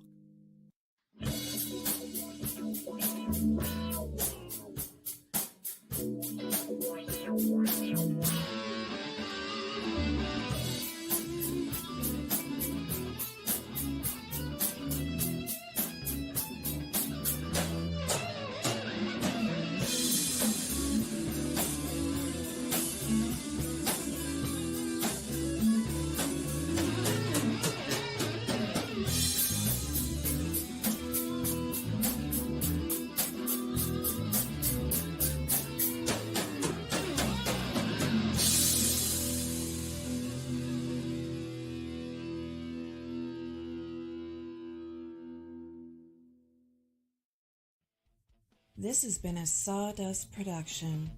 This has been a Sawdust production.